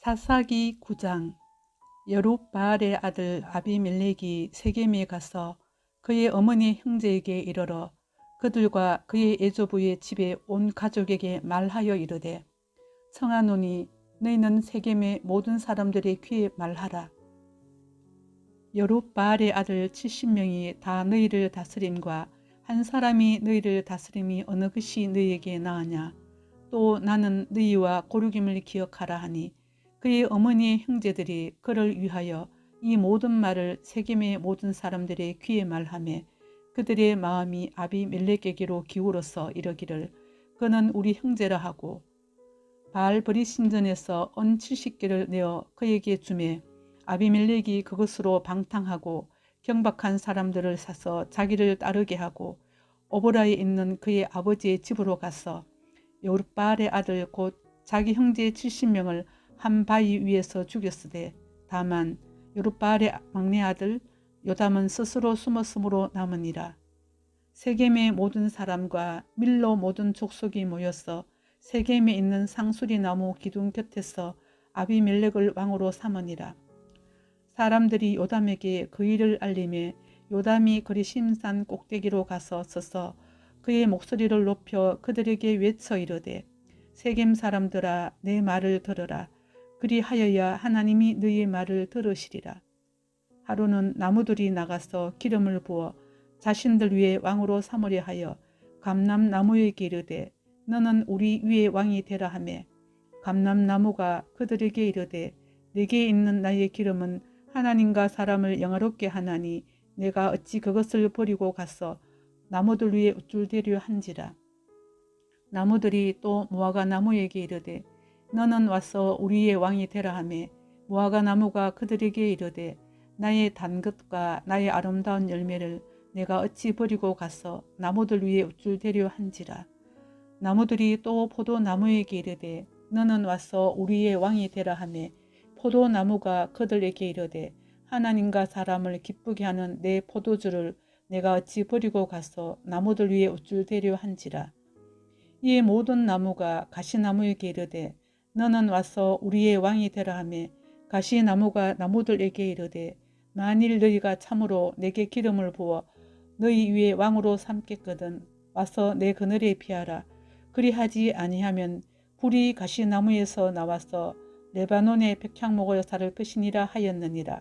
사사기 9장. 여룻바알의 아들 아비멜렉이 세겜에 가서 그의 어머니 형제에게 이르러 그들과 그의 애조부의 집에 온 가족에게 말하여 이르되, 청하노니 너희는 세겜의 모든 사람들의 귀에 말하라. 여룻바알의 아들 70명이 다 너희를 다스림과 한 사람이 너희를 다스림이 어느 것이 너희에게 나으냐. 또 나는 너희와 고르김을 기억하라 하니 그의 어머니의 형제들이 그를 위하여 이 모든 말을 세겜의 모든 사람들의 귀에 말하매 그들의 마음이 아비멜렉에게로 기울어서 이르기를 그는 우리 형제라 하고, 바알 버리신전에서 언 70개를 내어 그에게 주매 아비멜렉이 그것으로 방탕하고 경박한 사람들을 사서 자기를 따르게 하고 오보라에 있는 그의 아버지의 집으로 가서 여룻바알의 아들 곧 자기 형제 70명을 한 바위 위에서 죽였으되, 다만 여룻바알의 막내 아들 요담은 스스로 숨었으므로 남으니라. 세겜의 모든 사람과 밀로 모든 족속이 모여서 세겜에 있는 상수리 나무 기둥 곁에서 아비멜렉을 왕으로 삼으니라. 사람들이 요담에게 그 일을 알림해 요담이 그리심산 꼭대기로 가서 서서 그의 목소리를 높여 그들에게 외쳐 이르되, 세겜 사람들아, 내 말을 들으라. 그리하여야 하나님이 너희의 말을 들으시리라. 하루는 나무들이 나가서 기름을 부어 자신들 위에 왕으로 삼으려 하여 감람나무에게 이르되, 너는 우리 위에 왕이 되라 하매, 감람나무가 그들에게 이르되, 내게 있는 나의 기름은 하나님과 사람을 영화롭게 하나니 내가 어찌 그것을 버리고 가서 나무들 위에 우쭐대려 한지라. 나무들이 또 무화과 나무에게 이르되, 너는 와서 우리의 왕이 되라 하매, 무화과 나무가 그들에게 이르되, 나의 단 것과 나의 아름다운 열매를 내가 어찌 버리고 가서 나무들 위에 우쭐대려 한지라. 나무들이 또 포도나무에게 이르되, 너는 와서 우리의 왕이 되라 하매, 포도나무가 그들에게 이르되, 하나님과 사람을 기쁘게 하는 내 포도주를 내가 어찌 버리고 가서 나무들 위에 우쭐대려 한지라. 이에 모든 나무가 가시나무에게 이르되, 너는 와서 우리의 왕이 되라 하매, 가시나무가 나무들에게 이르되, 만일 너희가 참으로 내게 기름을 부어 너희 위에 왕으로 삼겠거든 와서 내 그늘에 피하라. 그리하지 아니하면 불이 가시나무에서 나와서 레바논의 백향목을 사를 것이니라 하였느니라.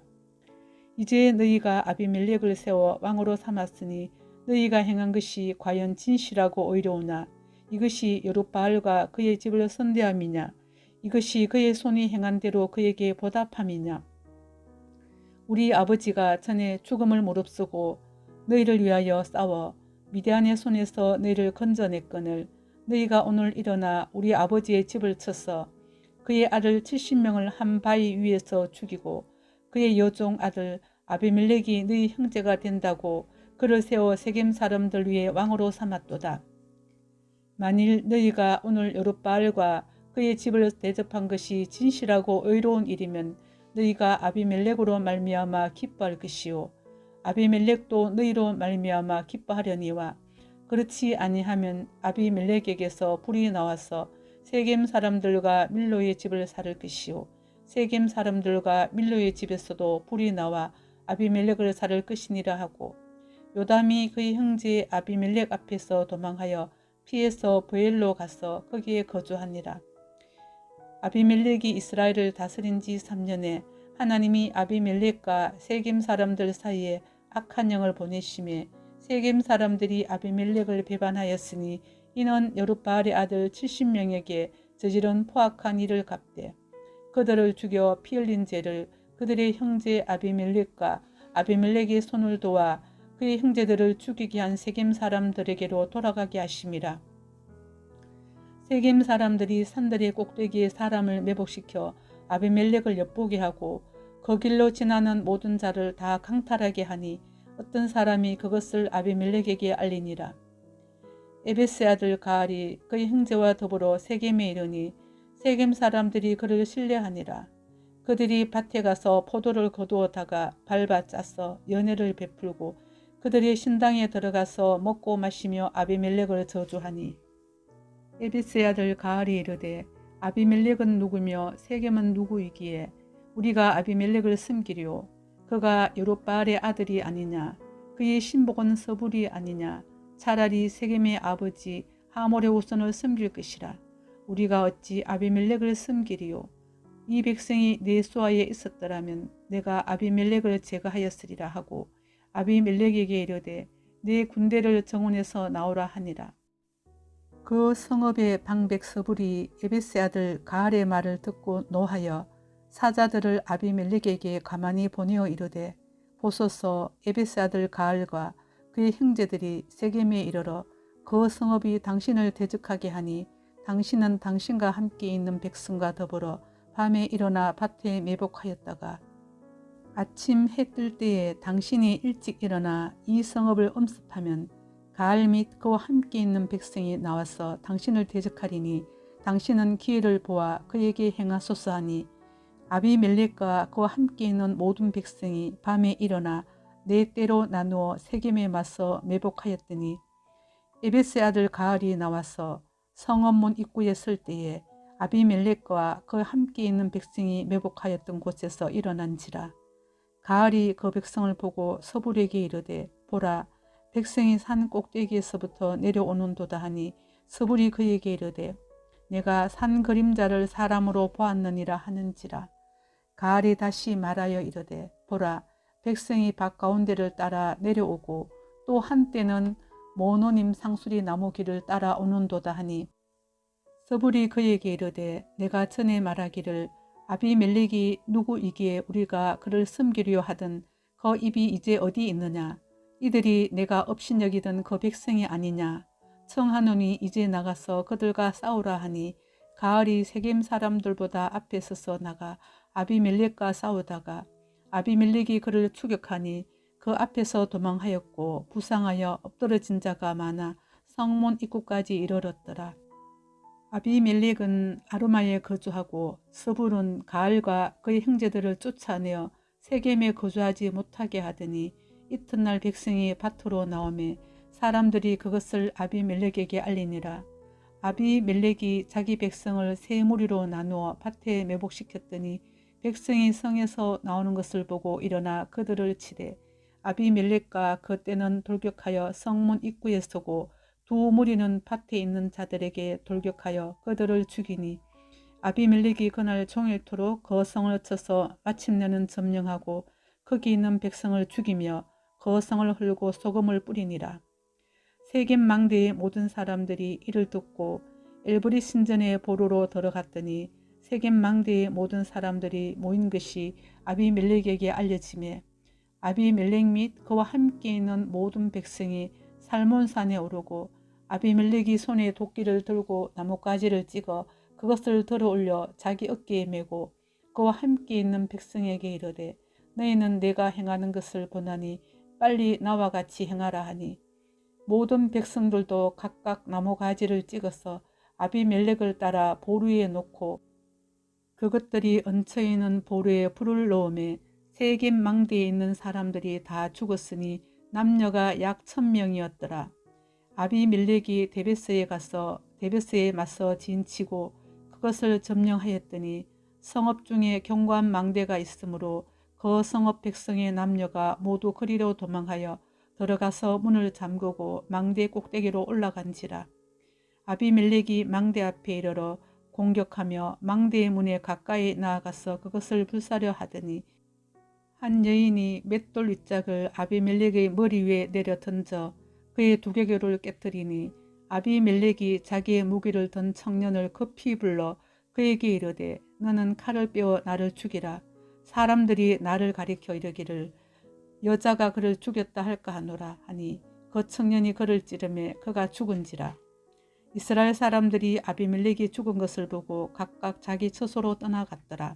이제 너희가 아비멜렉을 세워 왕으로 삼았으니 너희가 행한 것이 과연 진실하고 의로우나 이것이 여룻바알과 그의 집을 선대함이냐. 이것이 그의 손이 행한 대로 그에게 보답함이냐. 우리 아버지가 전에 죽음을 무릅쓰고 너희를 위하여 싸워 미디안의 손에서 너희를 건져냈거늘 너희가 오늘 일어나 우리 아버지의 집을 쳐서 그의 아들 70명을 한 바위 위에서 죽이고 그의 여종 아들 아비멜렉이 너희 형제가 된다고 그를 세워 세겜 사람들 위에 왕으로 삼았도다. 만일 너희가 오늘 여룻바알과 그의 집을 대접한 것이 진실하고 의로운 일이면 너희가 아비멜렉으로 말미암아 기뻐할 것이요 아비멜렉도 너희로 말미암아 기뻐하려니와, 그렇지 아니하면 아비멜렉에게서 불이 나와서 세겜 사람들과 밀로의 집을 살을 것이요 세겜 사람들과 밀로의 집에서도 불이 나와 아비멜렉을 살을 것이니라 하고, 요담이 그의 형제 아비멜렉 앞에서 도망하여 피해서 브엘로 가서 거기에 거주하니라. 아비멜렉이 이스라엘을 다스린 지 3년에 하나님이 아비멜렉과 세겜 사람들 사이에 악한 영을 보내심에 세겜 사람들이 아비멜렉을 배반하였으니 이는 여룻바알의 아들 70명에게 저지른 포악한 일을 갚되 그들을 죽여 피 흘린 죄를 그들의 형제 아비멜렉과 아비멜렉의 손을 도와 그의 형제들을 죽이게 한 세겜 사람들에게로 돌아가게 하심이라. 세겜 사람들이 산들의 꼭대기에 사람을 매복시켜 아비멜렉을 엿보게 하고 그 길로 지나는 모든 자를 다 강탈하게 하니 어떤 사람이 그것을 아비멜렉에게 알리니라. 에베스의 아들 가알이 그의 형제와 더불어 세겜에 이르니 세겜 사람들이 그를 신뢰하니라. 그들이 밭에 가서 포도를 거두어다가 밟아 짜서 연회를 베풀고 그들이 신당에 들어가서 먹고 마시며 아비멜렉을 저주하니, 에베스의 아들 가알이 이르되, 아비멜렉은 누구며 세겜은 누구이기에 우리가 아비멜렉을 섬기리요. 그가 여룹바알의 아들이 아니냐. 그의 신복은 서불이 아니냐. 차라리 세겜의 아버지 하몰의 후손을 섬길 것이라. 우리가 어찌 아비멜렉을 섬기리요. 이 백성이 내 수하에 있었더라면 내가 아비멜렉을 제거하였으리라 하고 아비멜렉에게 이르되 내 군대를 정원에서 나오라 하니라. 그 성읍의 방백 서불이 에베스의 아들 가알의 말을 듣고 노하여 사자들을 아비멜렉에게 가만히 보내어 이르되 보소서 에베스의 아들 가알과 그의 형제들이 세겜에 이르러 그 성읍이 당신을 대적하게 하니 당신은 당신과 함께 있는 백성과 더불어 밤에 일어나 밭에 매복하였다가 아침 해 뜰 때에 당신이 일찍 일어나 이 성읍을 엄습하면 가알 및 그와 함께 있는 백성이 나와서 당신을 대적하리니 당신은 기회를 보아 그에게 행하소서 하니 아비멜렉과 그와 함께 있는 모든 백성이 밤에 일어나 네 때로 나누어 세겜에 맞서 매복하였더니 에베스의 아들 가알이 나와서 성읍문 입구에 설 때에 아비멜렉과 그 함께 있는 백성이 매복하였던 곳에서 일어난지라. 가알이 그 백성을 보고 서불에게 이르되 보라 백성이 산 꼭대기에서부터 내려오는도다 하니 서불이 그에게 이르되 내가 산 그림자를 사람으로 보았느니라 하는지라. 가알이 다시 말하여 이르되 보라 백성이 밭 가운데를 따라 내려오고 또 한때는 모노님 상수리 나무 길을 따라 오는도다 하니 서불이 그에게 이르되 내가 전에 말하기를 아비멜렉이 누구이기에 우리가 그를 섬기려 하던 그 입이 이제 어디 있느냐. 이들이 내가 업신여기던 그 백성이 아니냐. 청하노니 이제 나가서 그들과 싸우라 하니 가알이 세겜 사람들보다 앞에 서서 나가 아비멜렉과 싸우다가 아비멜렉이 그를 추격하니 그 앞에서 도망하였고 부상하여 엎드러진 자가 많아 성문 입구까지 이르렀더라. 아비멜렉은 아르마에 거주하고 서불은 가알과 그의 형제들을 쫓아내어 세겜에 거주하지 못하게 하더니 이튿날 백성이 밭으로 나오매 사람들이 그것을 아비멜렉에게 알리니라. 아비멜렉이 자기 백성을 세 무리로 나누어 밭에 매복시켰더니 백성이 성에서 나오는 것을 보고 일어나 그들을 치되 아비멜렉과 그때는 돌격하여 성문 입구에 서고 두 무리는 밭에 있는 자들에게 돌격하여 그들을 죽이니 아비멜렉이 그날 종일토록 그 성을 쳐서 마침내는 점령하고 거기 있는 백성을 죽이며 그 성을 헐고 소금을 뿌리니라. 세겜 망대의 모든 사람들이 이를 듣고 엘브리 신전에 보루로 들어갔더니 세겜 망대의 모든 사람들이 모인 것이 아비멜렉에게 알려지매 아비멜렉 및 그와 함께 있는 모든 백성이 살몬산에 오르고 아비멜렉이 손에 도끼를 들고 나뭇가지를 찍어 그것을 들어올려 자기 어깨에 메고 그와 함께 있는 백성에게 이르되 너희는 내가 행하는 것을 보나니 빨리 나와 같이 행하라 하니 모든 백성들도 각각 나무가지를 찍어서 아비멜렉을 따라 보루에 놓고 그것들이 얹혀있는 보루에 불을 넣으매 세겜 망대에 있는 사람들이 다 죽었으니 남녀가 약 1000명이었더라. 아비멜렉이 데베스에 가서 데베스에 맞서 진치고 그것을 점령하였더니 성읍 중에 견고한 망대가 있으므로 그 성읍 백성의 남녀가 모두 그리로 도망하여 들어가서 문을 잠그고 망대 꼭대기로 올라간지라. 아비멜렉이 망대 앞에 이르러 공격하며 망대의 문에 가까이 나아가서 그것을 불사려 하더니 한 여인이 맷돌 윗짝을 아비멜렉의 머리 위에 내려 던져 그의 두개골을 깨뜨리니 아비멜렉이 자기의 무기를 든 청년을 급히 불러 그에게 이르되 너는 칼을 빼어 나를 죽이라. 사람들이 나를 가리켜 이르기를 여자가 그를 죽였다 할까 하노라 하니 그 청년이 그를 찌르매 그가 죽은지라. 이스라엘 사람들이 아비멜렉이 죽은 것을 보고 각각 자기 처소로 떠나갔더라.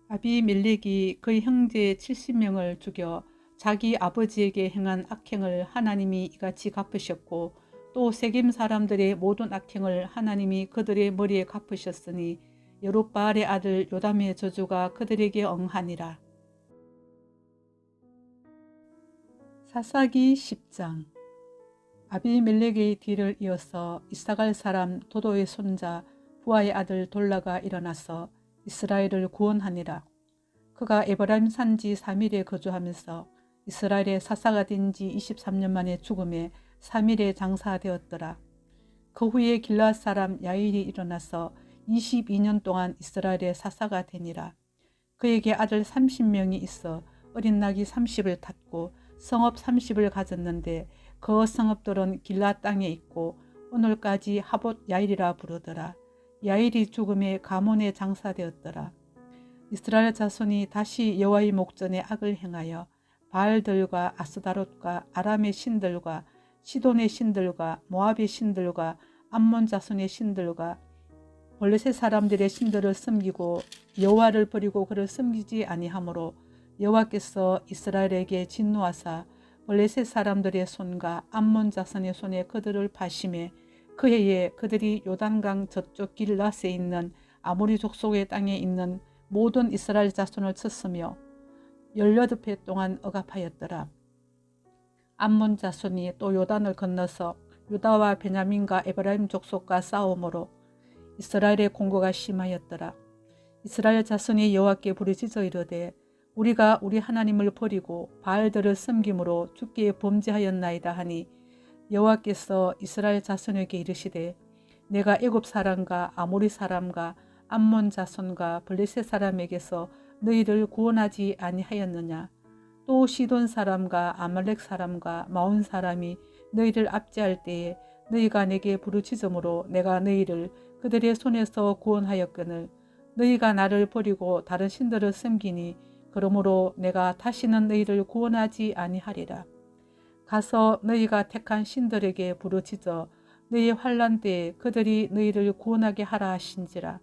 아비멜렉이 그의 형제 70명을 죽여 자기 아버지에게 행한 악행을 하나님이 이같이 갚으셨고 또 세겜 사람들의 모든 악행을 하나님이 그들의 머리에 갚으셨으니 여룹바알의 아들 요담의 저주가 그들에게 응하니라. 사사기 10장. 아비멜렉의 뒤를 이어서 이사갈 사람 도도의 손자 부하의 아들 돌라가 일어나서 이스라엘을 구원하니라. 그가 에브라임 산지 3일에 거주하면서 이스라엘의 사사가 된 지 23년 만에 죽음에 3일에 장사되었더라. 그 후에 길르앗 사람 야일이 일어나서 22년 동안 이스라엘의 사사가 되니라. 그에게 아들 30명이 있어 어린 낙이 30을 탔고 성읍 30을 가졌는데 그 성읍들은 길르앗 땅에 있고 오늘까지 하봇 야일이라 부르더라. 야일이 죽음에 가문에 장사되었더라. 이스라엘 자손이 다시 여호와의 목전에 악을 행하여 바알들과 아스다롯과 아람의 신들과 시돈의 신들과 모압의 신들과 암몬 자손의 신들과 블레셋 사람들의 신들을 섬기고 여호와를 버리고 그를 섬기지 아니하므로 여호와께서 이스라엘에게 진노하사 블레셋 사람들의 손과 암몬 자손의 손에 그들을 파심해 그 해에 그들이 요단강 저쪽 길라스에 있는 아모리 족속의 땅에 있는 모든 이스라엘 자손을 쳤으며 18해 동안 억압하였더라. 암몬 자손이 또 요단을 건너서 유다와 베냐민과 에브라임 족속과 싸움으로 이스라엘의 공고가 심하였더라. 이스라엘 자손이 여호와께 부르짖어 이르되 우리가 우리 하나님을 버리고 바알들을 섬김으로 주께 범죄하였나이다 하니 여호와께서 이스라엘 자손에게 이르시되 내가 애굽 사람과 아모리 사람과 암몬 자손과 블레셋 사람에게서 너희를 구원하지 아니하였느냐. 또 시돈 사람과 아말렉 사람과 마온 사람이 너희를 압제할 때에 너희가 내게 부르짖음으로 내가 너희를 그들의 손에서 구원하였거늘 너희가 나를 버리고 다른 신들을 섬기니 그러므로 내가 다시는 너희를 구원하지 아니하리라. 가서 너희가 택한 신들에게 부르짖어 너희의 환난 때에 그들이 너희를 구원하게 하라 하신지라.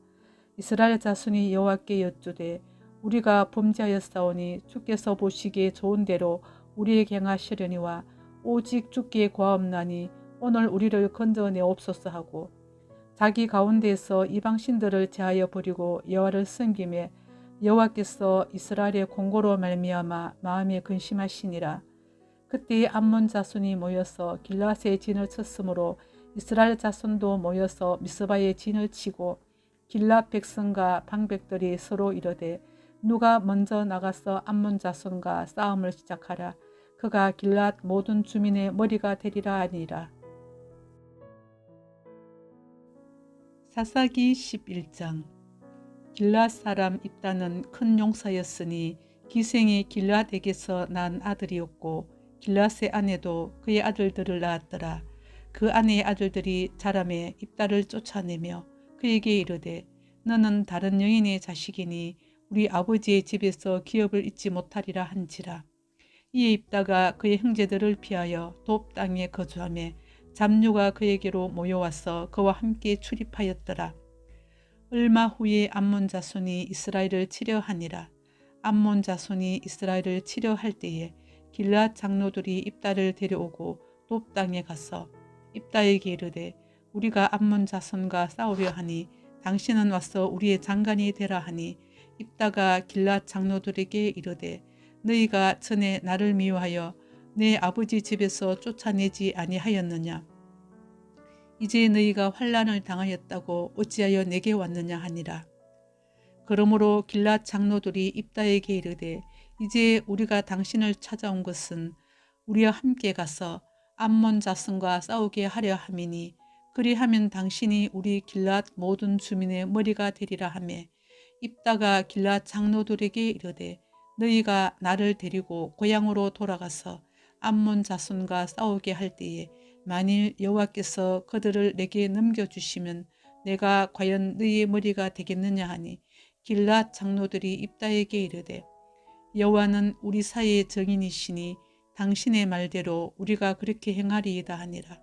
이스라엘 자손이 여호와께 여쭈되 우리가 범죄하였사오니 주께서 보시기에 좋은 대로 우리에게 행하시려니와 오직 주께 구하옵나니 오늘 우리를 건져내옵소서 하고 자기 가운데에서 이방 신들을 제하여 버리고 여호와를 섬기매 여호와께서 이스라엘의 공고로 말미암아 마음에 근심하시니라. 그때 암몬 자손이 모여서 길라스의 진을 쳤으므로 이스라엘 자손도 모여서 미스바의 진을 치고 길라 백성과 방백들이 서로 이르되 누가 먼저 나가서 암몬 자손과 싸움을 시작하라. 그가 길랏 모든 주민의 머리가 되리라 하니라. 사사기 11장. 길랏 사람 입다는 큰 용사였으니 기생이 길랏에게서 난 아들이었고 길랏의 아내도 그의 아들들을 낳았더라. 그 아내의 아들들이 자라매 입다를 쫓아내며 그에게 이르되 너는 다른 여인의 자식이니 우리 아버지의 집에서 기업을 잊지 못하리라 한지라. 이에 입다가 그의 형제들을 피하여 돕 땅에 거주하며 잡류가 그에게로 모여와서 그와 함께 출입하였더라. 얼마 후에 암몬 자손이 이스라엘을 치려하니라. 암몬 자손이 이스라엘을 치려할 때에 길랏 장로들이 입다를 데려오고 돕 땅에 가서 입다에게 이르되 우리가 암몬 자손과 싸우려 하니 당신은 와서 우리의 장관이 되라 하니 입다가 길랏 장로들에게 이르되 너희가 전에 나를 미워하여 내 아버지 집에서 쫓아내지 아니하였느냐. 이제 너희가 환난을 당하였다고 어찌하여 내게 왔느냐 하니라. 그러므로 길랏 장로들이 입다에게 이르되 이제 우리가 당신을 찾아온 것은 우리와 함께 가서 암몬 자손과 싸우게 하려 함이니 그리하면 당신이 우리 길랏 모든 주민의 머리가 되리라 하매 입다가 길랏 장로들에게 이르되 너희가 나를 데리고 고향으로 돌아가서 암몬 자손과 싸우게 할 때에 만일 여호와께서 그들을 내게 넘겨주시면 내가 과연 너희의 머리가 되겠느냐 하니 길랏 장로들이 입다에게 이르되 여호와는 우리 사이의 정인이시니 당신의 말대로 우리가 그렇게 행하리이다 하니라.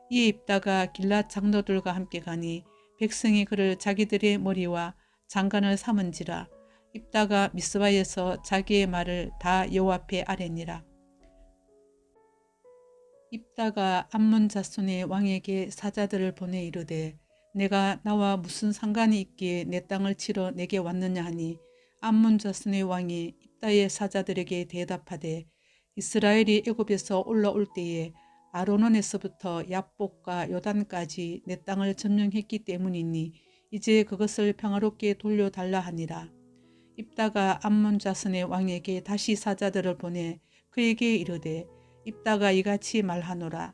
이에 입다가 길랏 장로들과 함께 가니 백성이 그를 자기들의 머리와 장관을 삼은지라. 입다가 미스바에서 자기의 말을 다 여호와 앞에 아뢰니라. 입다가 암몬 자손의 왕에게 사자들을 보내 이르되 내가 나와 무슨 상관이 있기에 내 땅을 치러 내게 왔느냐 하니 암몬 자손의 왕이 입다의 사자들에게 대답하되 이스라엘이 애굽에서 올라올 때에 아르논에서부터 야복과 요단까지 내 땅을 점령했기 때문이니 이제 그것을 평화롭게 돌려달라 하니라. 입다가 암몬 자손의 왕에게 다시 사자들을 보내 그에게 이르되 입다가 이같이 말하노라.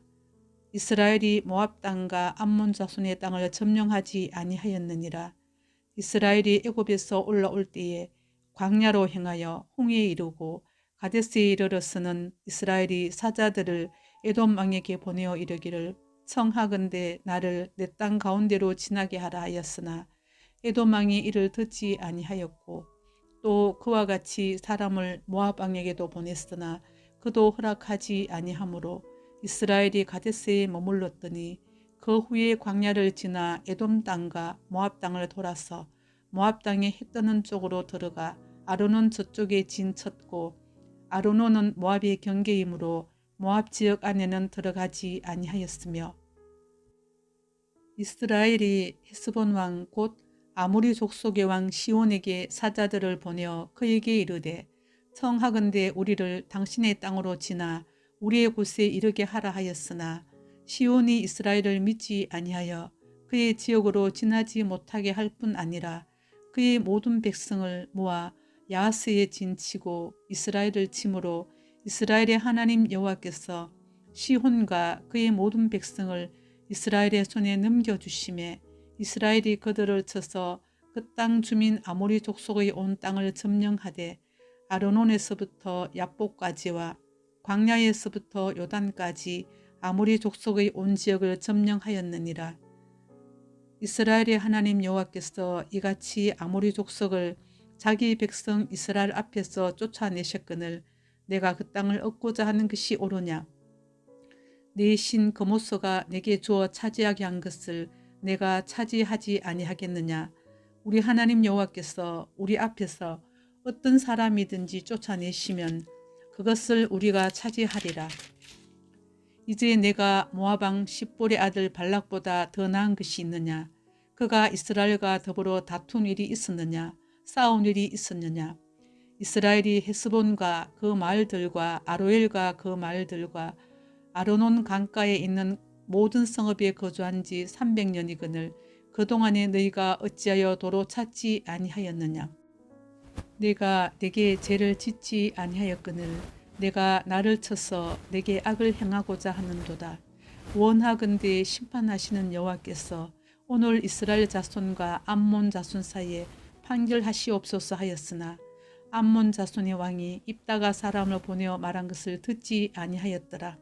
이스라엘이 모압 땅과 암몬 자손의 땅을 점령하지 아니하였느니라. 이스라엘이 애굽에서 올라올 때에 광야로 행하여 홍해에 이르고 가데스에 이르러서는 이스라엘이 사자들을 에돔 왕에게 보내어 이르기를 청하건대 나를 내 땅 가운데로 지나게 하라 하였으나 에돔 왕이 이를 듣지 아니하였고 또 그와 같이 사람을 모압 왕에게도 보냈으나 그도 허락하지 아니하므로 이스라엘이 가데스에 머물렀더니 그 후에 광야를 지나 에돔 땅과 모압 땅을 돌아서 모압 땅의 해 뜨는 쪽으로 들어가 아르논 저쪽에 진쳤고 아르논은 모압의 경계이므로 모압 지역 안에는 들어가지 아니하였으며 이스라엘이 헤스본 왕 곧 아모리 족속의 왕 시온에게 사자들을 보내어 그에게 이르되 청하건대 우리를 당신의 땅으로 지나 우리의 곳에 이르게 하라 하였으나 시온이 이스라엘을 믿지 아니하여 그의 지역으로 지나지 못하게 할 뿐 아니라 그의 모든 백성을 모아 야하스에 진치고 이스라엘을 침으로 이스라엘의 하나님 여호와께서 시혼과 그의 모든 백성을 이스라엘의 손에 넘겨주심에 이스라엘이 그들을 쳐서 그 땅 주민 아모리 족속의 온 땅을 점령하되 아르논에서부터 야복까지와 광야에서부터 요단까지 아모리 족속의 온 지역을 점령하였느니라. 이스라엘의 하나님 여호와께서 이같이 아모리 족속을 자기 백성 이스라엘 앞에서 쫓아내셨거늘 내가 그 땅을 얻고자 하는 것이 옳으냐. 내 신 거모소가 내게 주어 차지하게 한 것을 내가 차지하지 아니하겠느냐. 우리 하나님 여호와께서 우리 앞에서 어떤 사람이든지 쫓아내시면 그것을 우리가 차지하리라. 이제 내가 모압 왕 십볼의 아들 발락보다 더 나은 것이 있느냐. 그가 이스라엘과 더불어 다툰 일이 있었느냐. 싸운 일이 있었느냐. 이스라엘이 헤스본과 그 마을들과 아로엘과 그 마을들과 아르논 강가에 있는 모든 성읍에 거주한 지 300년이거늘 그동안에 너희가 어찌하여 도로 찾지 아니하였느냐. 내가 내게 죄를 짓지 아니하였거늘 내가 나를 쳐서 내게 악을 행하고자 하는도다. 원하건대 심판하시는 여호와께서 오늘 이스라엘 자손과 암몬 자손 사이에 판결하시옵소서 하였으나 암몬 자손의 왕이 입다가 사람을 보내어 말한 것을 듣지 아니하였더라.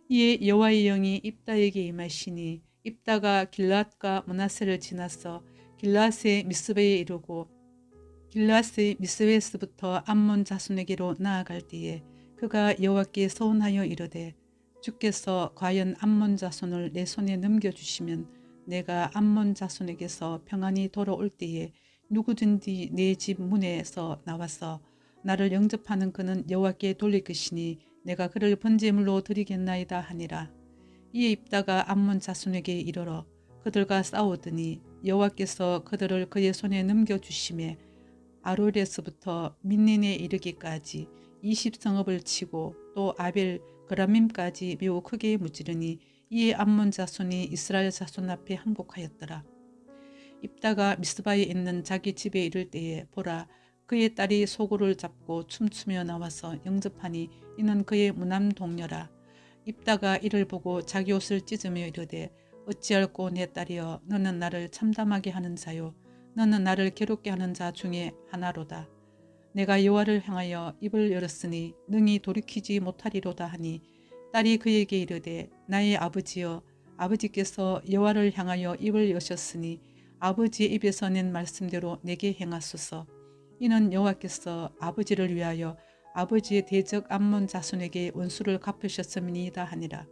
이에 여호와의 영이 입다에게 임하시니 입다가 길앗과 므낫세를 지나서 길앗의 미스베에 이르고 길앗의 미스베에서부터 암몬 자손에게로 나아갈 때에 그가 여호와께 서원하여 이르되 주께서 과연 암몬 자손을 내 손에 넘겨주시면 내가 암몬 자손에게서 평안히 돌아올 때에 누구든지 내 집 문에서 나와서 나를 영접하는 그는 여호와께 돌릴 것이니 내가 그를 번제물로 드리겠나이다 하니라. 이에 입다가 암몬 자손에게 이르러 그들과 싸우더니 여호와께서 그들을 그의 손에 넘겨주심에 아롤에서부터 민닌에 이르기까지 20성읍을 치고 또 아벨 그라밈까지 매우 크게 무찌르니 이에 암몬 자손이 이스라엘 자손 앞에 항복하였더라. 입다가 미스바에 있는 자기 집에 이를 때에 보라 그의 딸이 소굴을 잡고 춤추며 나와서 영접하니 이는 그의 무남 동료라. 입다가 이를 보고 자기 옷을 찢으며 이르되 어찌할꼬 내 딸이여 너는 나를 참담하게 하는 자요 너는 나를 괴롭게 하는 자 중에 하나로다. 내가 여호와를 향하여 입을 열었으니 능히 돌이키지 못하리로다 하니 딸이 그에게 이르되 나의 아버지여 아버지께서 여호와를 향하여 입을 여셨으니 아버지의 입에서 낸 말씀대로 내게 행하소서. 이는 여호와께서 아버지를 위하여 아버지의 대적 암몬 자손에게 원수를 갚으셨음이니이다 하니라.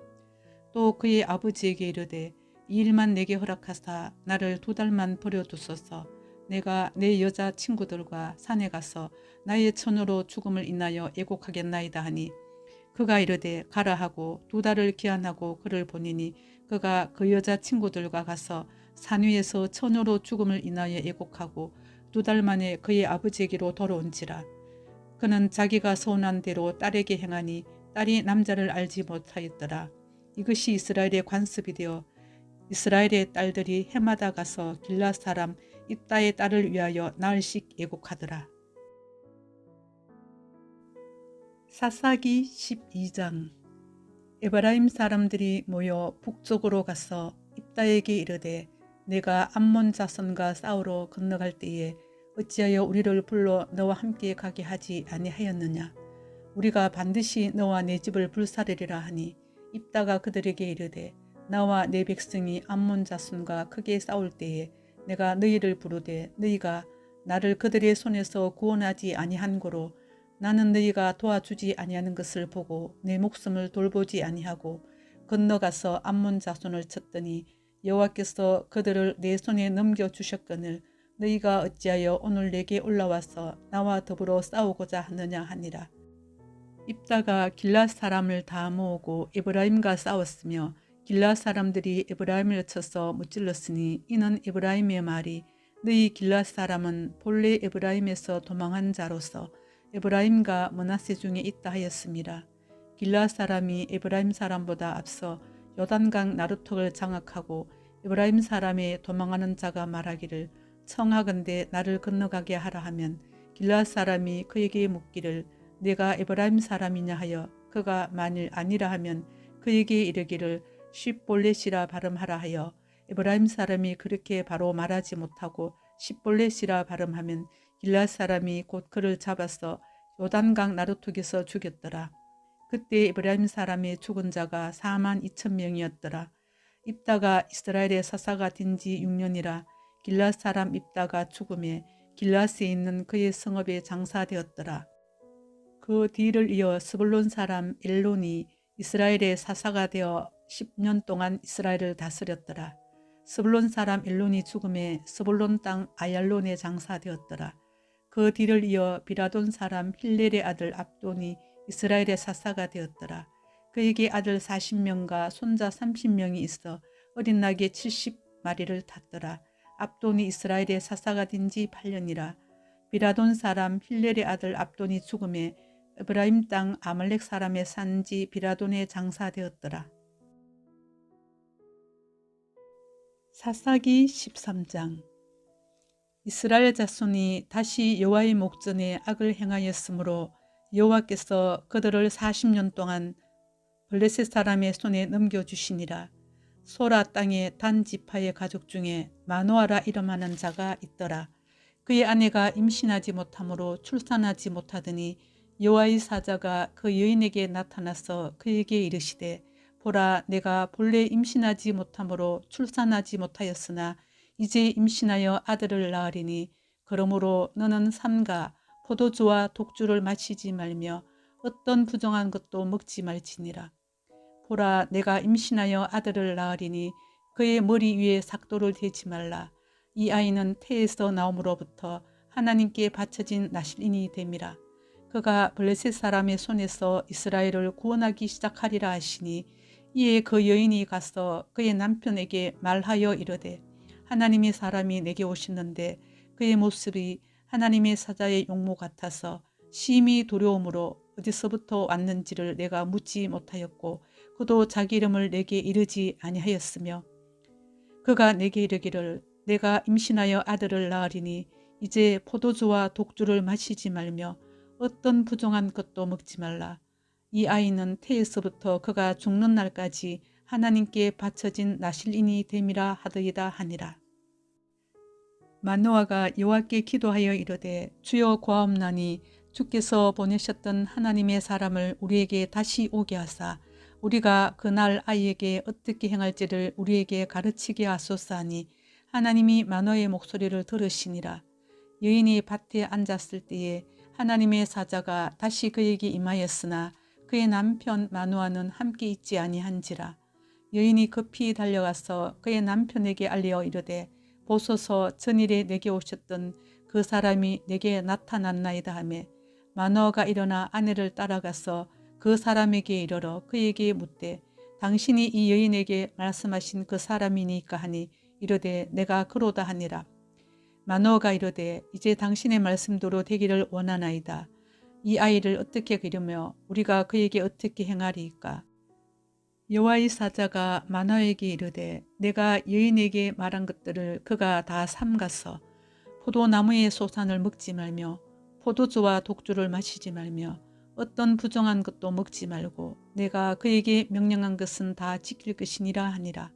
또 그의 아버지에게 이르되 이 일만 내게 허락하사 나를 2달만 버려두소서. 내가 내 여자 친구들과 산에 가서 나의 처녀로 죽음을 인하여 애곡하겠나이다 하니 그가 이르되 가라 하고 2달을 기한하고 그를 보내니 그가 그 여자 친구들과 가서 산 위에서 처녀로 죽음을 인하여 애곡하고 2달 만에 그의 아버지에게로 돌아온지라. 그는 자기가 서운한 대로 딸에게 행하니 딸이 남자를 알지 못하였더라. 이것이 이스라엘의 관습이 되어 이스라엘의 딸들이 해마다 가서 길앗 사람 입다의 딸을 위하여 나흘씩 예곡하더라. 사사기 12장. 에브라임 사람들이 모여 북쪽으로 가서 입다에게 이르되 내가 암몬 자손과 싸우러 건너갈 때에 어찌하여 우리를 불러 너와 함께 가게 하지 아니하였느냐. 우리가 반드시 너와 내 집을 불사르리라 하니 입다가 그들에게 이르되 나와 내 백성이 암몬 자손과 크게 싸울 때에 내가 너희를 부르되 너희가 나를 그들의 손에서 구원하지 아니한 고로 나는 너희가 도와주지 아니하는 것을 보고 내 목숨을 돌보지 아니하고 건너가서 암몬 자손을 쳤더니 여호와께서 그들을 내 손에 넘겨주셨거늘 너희가 어찌하여 오늘 내게 올라와서 나와 더불어 싸우고자 하느냐 하니라. 입다가 길앗 사람을 다 모으고 에브라임과 싸웠으며 길앗 사람들이 에브라임을 쳐서 무찔렀으니 이는 에브라임의 말이 너희 길앗 사람은 본래 에브라임에서 도망한 자로서 에브라임과 므낫세 중에 있다 하였습니다. 길앗 사람이 에브라임 사람보다 앞서 요단강 나루턱을 장악하고 에브라임 사람의 도망하는 자가 말하기를 청하건대 나를 건너가게 하라 하면 길앗 사람이 그에게 묻기를 내가 에브라임 사람이냐 하여 그가 만일 아니라 하면 그에게 이르기를 십볼렛이라 발음하라 하여 에브라임 사람이 그렇게 바로 말하지 못하고 십볼렛이라 발음하면 길앗 사람이 곧 그를 잡아서 요단강 나루턱에서 죽였더라. 그때 에브라임 사람의 죽은 자가 42,000명이었더라. 입다가 이스라엘의 사사가 된 지 6년이라 길앗 사람 입다가 죽음에 길앗에 있는 그의 성읍에 장사되었더라. 그 뒤를 이어 스불론 사람 엘론이 이스라엘의 사사가 되어 10년 동안 이스라엘을 다스렸더라. 스불론 사람 엘론이 죽음에 스불론 땅 아얄론에 장사되었더라. 그 뒤를 이어 비라돈 사람 힐렐의 아들 압돈이 이스라엘의 사사가 되었더라. 그에게 아들 40명과 손자 30명이 있어 어린 낙에 70마리를 탔더라. 압돈이 이스라엘의 사사가 된 지 8년이라. 비라돈 사람 힐렐의 아들 압돈이 죽음에 에브라임 땅 아말렉 사람의 산지 비라돈에 장사되었더라. 사사기 13장. 이스라엘 자손이 다시 여호와의 목전에 악을 행하였으므로 여호와께서 그들을 40년 동안 블레셋 사람의 손에 넘겨주시니라. 소라 땅의 단 지파의 가족 중에 마노아라 이름하는 자가 있더라. 그의 아내가 임신하지 못하므로 출산하지 못하더니 여호와의 사자가 그 여인에게 나타나서 그에게 이르시되 보라 내가 본래 임신하지 못하므로 출산하지 못하였으나 이제 임신하여 아들을 낳으리니 그러므로 너는 삼가 포도주와 독주를 마시지 말며 어떤 부정한 것도 먹지 말지니라. 보라 내가 임신하여 아들을 낳으리니 그의 머리 위에 삭도를 대지 말라. 이 아이는 태에서 나옴으로부터 하나님께 바쳐진 나실인이 됨이라. 그가 블레셋 사람의 손에서 이스라엘을 구원하기 시작하리라 하시니 이에 그 여인이 가서 그의 남편에게 말하여 이르되 하나님의 사람이 내게 오셨는데 그의 모습이 하나님의 사자의 용모 같아서 심히 두려움으로 어디서부터 왔는지를 내가 묻지 못하였고 그도 자기 이름을 내게 이르지 아니하였으며 그가 내게 이르기를 내가 임신하여 아들을 낳으리니 이제 포도주와 독주를 마시지 말며 어떤 부정한 것도 먹지 말라. 이 아이는 태에서부터 그가 죽는 날까지 하나님께 바쳐진 나실인이 됨이라 하더이다 하니라. 마노아가 여호와께 기도하여 이르되 주여 고하옵나니 주께서 보내셨던 하나님의 사람을 우리에게 다시 오게 하사 우리가 그날 아이에게 어떻게 행할지를 우리에게 가르치게 하소서 하니 하나님이 마노아의 목소리를 들으시니라. 여인이 밭에 앉았을 때에 하나님의 사자가 다시 그에게 임하였으나 그의 남편 마노아는 함께 있지 아니한지라. 여인이 급히 달려가서 그의 남편에게 알려 이르되 보소서 전일에 내게 오셨던 그 사람이 내게 나타났나이다 하매 마노아가 일어나 아내를 따라가서 그 사람에게 이르러 그에게 묻되 당신이 이 여인에게 말씀하신 그 사람이니까 하니 이르되 내가 그로다 하니라. 마노아가 이르되 이제 당신의 말씀대로 되기를 원하나이다. 이 아이를 어떻게 기르며 우리가 그에게 어떻게 행하리이까. 여호와의 사자가 마노아에게 이르되 내가 여인에게 말한 것들을 그가 다 삼가서 포도나무의 소산을 먹지 말며 포도주와 독주를 마시지 말며 어떤 부정한 것도 먹지 말고 내가 그에게 명령한 것은 다 지킬 것이니라 하니라.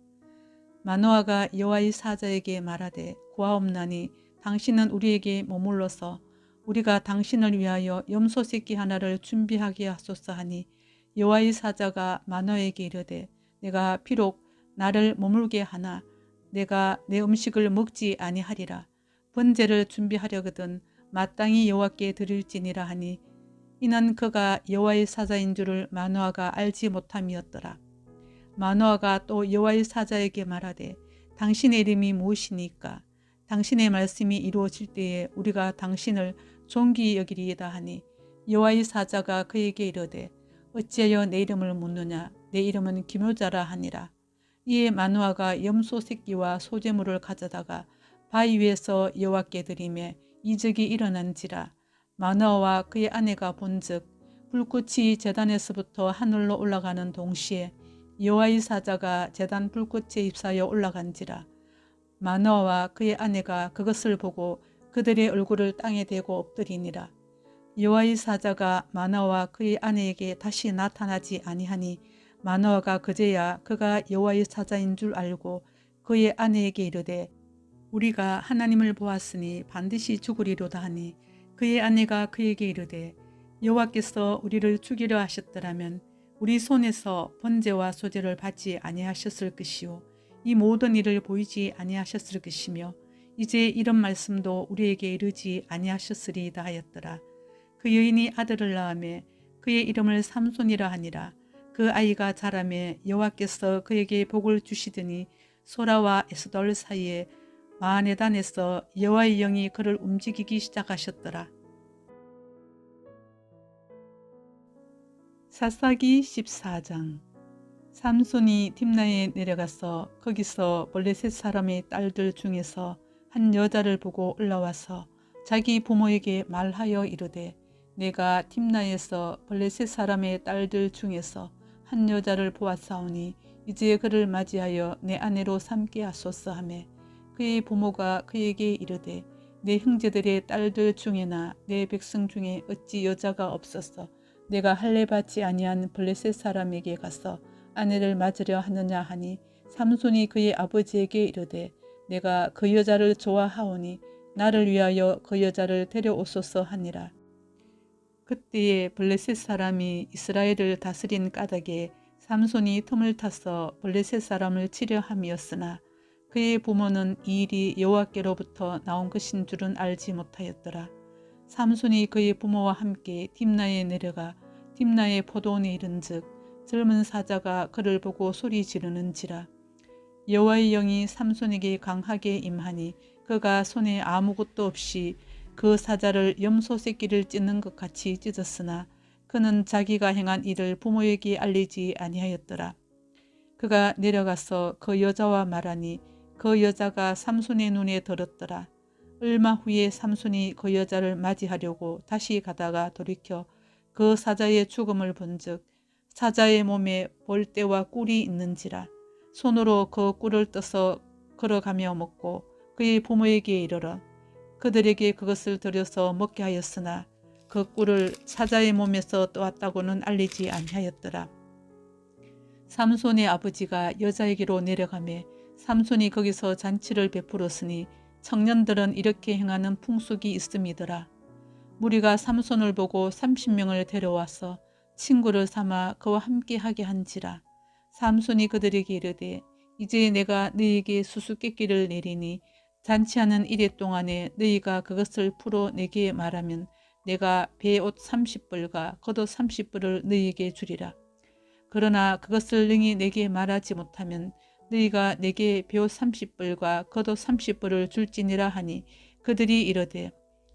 마노아가 여호와의 사자에게 말하되 구하옵나니 당신은 우리에게 머물러서 우리가 당신을 위하여 염소 새끼 하나를 준비하게 하소서 하니 여호와의 사자가 마노아에게 이르되 내가 비록 나를 머물게 하나 내가 내 음식을 먹지 아니하리라. 번제를 준비하려거든 마땅히 여호와께 드릴지니라 하니 이는 그가 여호와의 사자인 줄을 마노아가 알지 못함이었더라. 마노아가 또 여호와의 사자에게 말하되 당신의 이름이 무엇이니까 당신의 말씀이 이루어질 때에 우리가 당신을 존귀 여기리이다 하니 여호와의 사자가 그에게 이르되 어찌하여 내 이름을 묻느냐 내 이름은 기묘자라 하니라. 이에 마노아가 염소 새끼와 소재물을 가져다가 바위 위에서 여호와께 드리매 이적이 일어난지라. 마노아와 그의 아내가 본즉 불꽃이 제단에서부터 하늘로 올라가는 동시에 여호와의 사자가 제단 불꽃에 휩싸여 올라간지라. 마노아와 그의 아내가 그것을 보고 그들의 얼굴을 땅에 대고 엎드리니라. 여호와의 사자가 마노아와 그의 아내에게 다시 나타나지 아니하니 마노아가 그제야 그가 여호와의 사자인 줄 알고 그의 아내에게 이르되 우리가 하나님을 보았으니 반드시 죽으리로다 하니 그의 아내가 그에게 이르되 여호와께서 우리를 죽이려 하셨더라면 우리 손에서 번제와 소제를 받지 아니하셨을 것이요 이 모든 일을 보이지 아니하셨을 것이며 이제 이런 말씀도 우리에게 이르지 아니하셨으리이다 하였더라. 그 여인이 아들을 낳으매 그의 이름을 삼손이라 하니라. 그 아이가 자라매 여호와께서 그에게 복을 주시더니 소라와 에스돌 사이에 마하네단에서 여호와의 영이 그를 움직이기 시작하셨더라. 사사기 14장. 삼손이 딥나에 내려가서 거기서 블레셋 사람의 딸들 중에서 한 여자를 보고 올라와서 자기 부모에게 말하여 이르되 내가 딥나에서 블레셋 사람의 딸들 중에서 한 여자를 보았사오니 이제 그를 맞이하여 내 아내로 삼게 하소서 하며 그의 부모가 그에게 이르되 내 형제들의 딸들 중에나 내 백성 중에 어찌 여자가 없었어 내가 할례 받지 아니한 블레셋 사람에게 가서 아내를 맞으려 하느냐 하니 삼손이 그의 아버지에게 이르되 내가 그 여자를 좋아하오니 나를 위하여 그 여자를 데려오소서 하니라. 그때에 블레셋 사람이 이스라엘을 다스린 까닭에 삼손이 틈을 타서 블레셋 사람을 치려 함이었으나 그의 부모는 이 일이 여호와께로부터 나온 것인 줄은 알지 못하였더라. 삼손이 그의 부모와 함께 딥나에 내려가 딥나의 포도원에 이른즉 젊은 사자가 그를 보고 소리 지르는지라. 여호와의 영이 삼손에게 강하게 임하니 그가 손에 아무것도 없이 그 사자를 염소 새끼를 찢는 것 같이 찢었으나 그는 자기가 행한 일을 부모에게 알리지 아니하였더라. 그가 내려가서 그 여자와 말하니 그 여자가 삼손의 눈에 들었더라. 얼마 후에 삼손이 그 여자를 맞이하려고 다시 가다가 돌이켜 그 사자의 죽음을 본즉 사자의 몸에 볼대와 꿀이 있는지라. 손으로 그 꿀을 떠서 걸어가며 먹고 그의 부모에게 이르러 그들에게 그것을 들여서 먹게 하였으나 그 꿀을 사자의 몸에서 떠왔다고는 알리지 아니하였더라. 삼손의 아버지가 여자에게로 내려가매 삼손이 거기서 잔치를 베풀었으니 청년들은 이렇게 행하는 풍속이 있음이더라. 무리가 삼손을 보고 30명을 데려와서 친구를 삼아 그와 함께 하게 한지라. 삼손이 그들에게 이르되 이제 내가 너희에게 수수께끼를 내리니 잔치하는 이래 동안에 너희가 그것을 풀어 내게 말하면 내가 배옷 30벌과 겉옷 30벌을 너희에게 주리라. 그러나 그것을 능히 내게 말하지 못하면 너희가 내게 배옷 30벌과 겉옷 30벌을 줄지니라 하니 그들이 이르되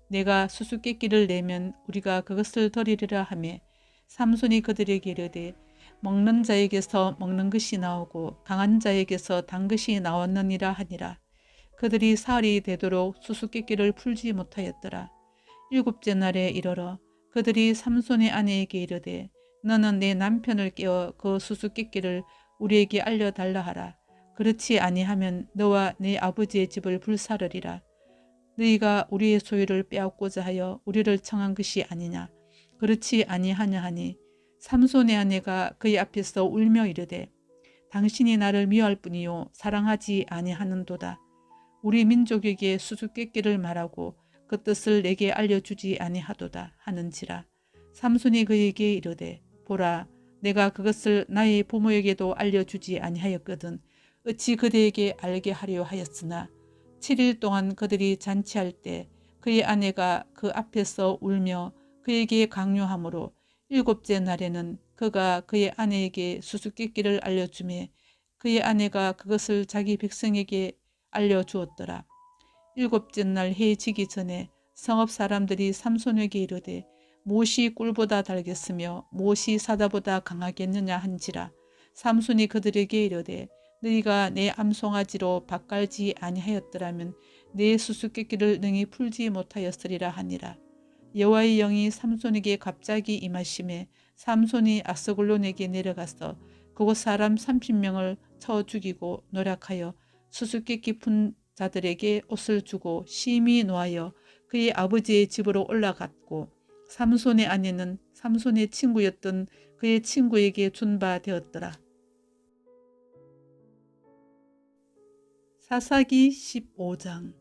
내가 수수께끼를 내면 우리가 그것을 드리리라 하며 삼손이 그들에게 이르되 먹는 자에게서 먹는 것이 나오고 강한 자에게서 단 것이 나왔느니라 하니라. 그들이 사흘이 되도록 수수께끼를 풀지 못하였더라. 일곱째 날에 이르러 그들이 삼손의 아내에게 이르되 너는 내 남편을 깨워 그 수수께끼를 우리에게 알려달라 하라. 그렇지 아니하면 너와 네 아버지의 집을 불사르리라. 너희가 우리의 소유를 빼앗고자 하여 우리를 청한 것이 아니냐. 그렇지 아니하냐 하니 삼손의 아내가 그의 앞에서 울며 이르되 당신이 나를 미워할 뿐이요 사랑하지 아니하는도다. 우리 민족에게 수수께끼를 말하고 그 뜻을 내게 알려주지 아니하도다 하는지라. 삼손이 그에게 이르되 보라 내가 그것을 나의 부모에게도 알려주지 아니하였거든 어찌 그대에게 알게 하려 하였으나 7일 동안 그들이 잔치할 때 그의 아내가 그 앞에서 울며 그에게 강요하므로 7째 날에는 그가 그의 아내에게 수수께끼를 알려주매 그의 아내가 그것을 자기 백성에게 알려주었더라. 7째 날 해 지기 전에 성읍 사람들이 삼손에게 이르되 못이 꿀보다 달겠으며 못이 사자보다 강하겠느냐 한지라. 삼손이 그들에게 이르되 너희가 내 암송아지로 밭갈지 아니하였더라면 내 수수께끼를 능히 풀지 못하였으리라 하니라. 여호와의 영이 삼손에게 갑자기 임하심에 삼손이 아스글론에게 내려가서 그곳 사람 30명을 쳐 죽이고 노략하여 수수께끼 푼 자들에게 옷을 주고 심히 노하여 그의 아버지의 집으로 올라갔고 삼손의 아내는 삼손의 친구였던 그의 친구에게 준 바 되었더라. 사사기 15장.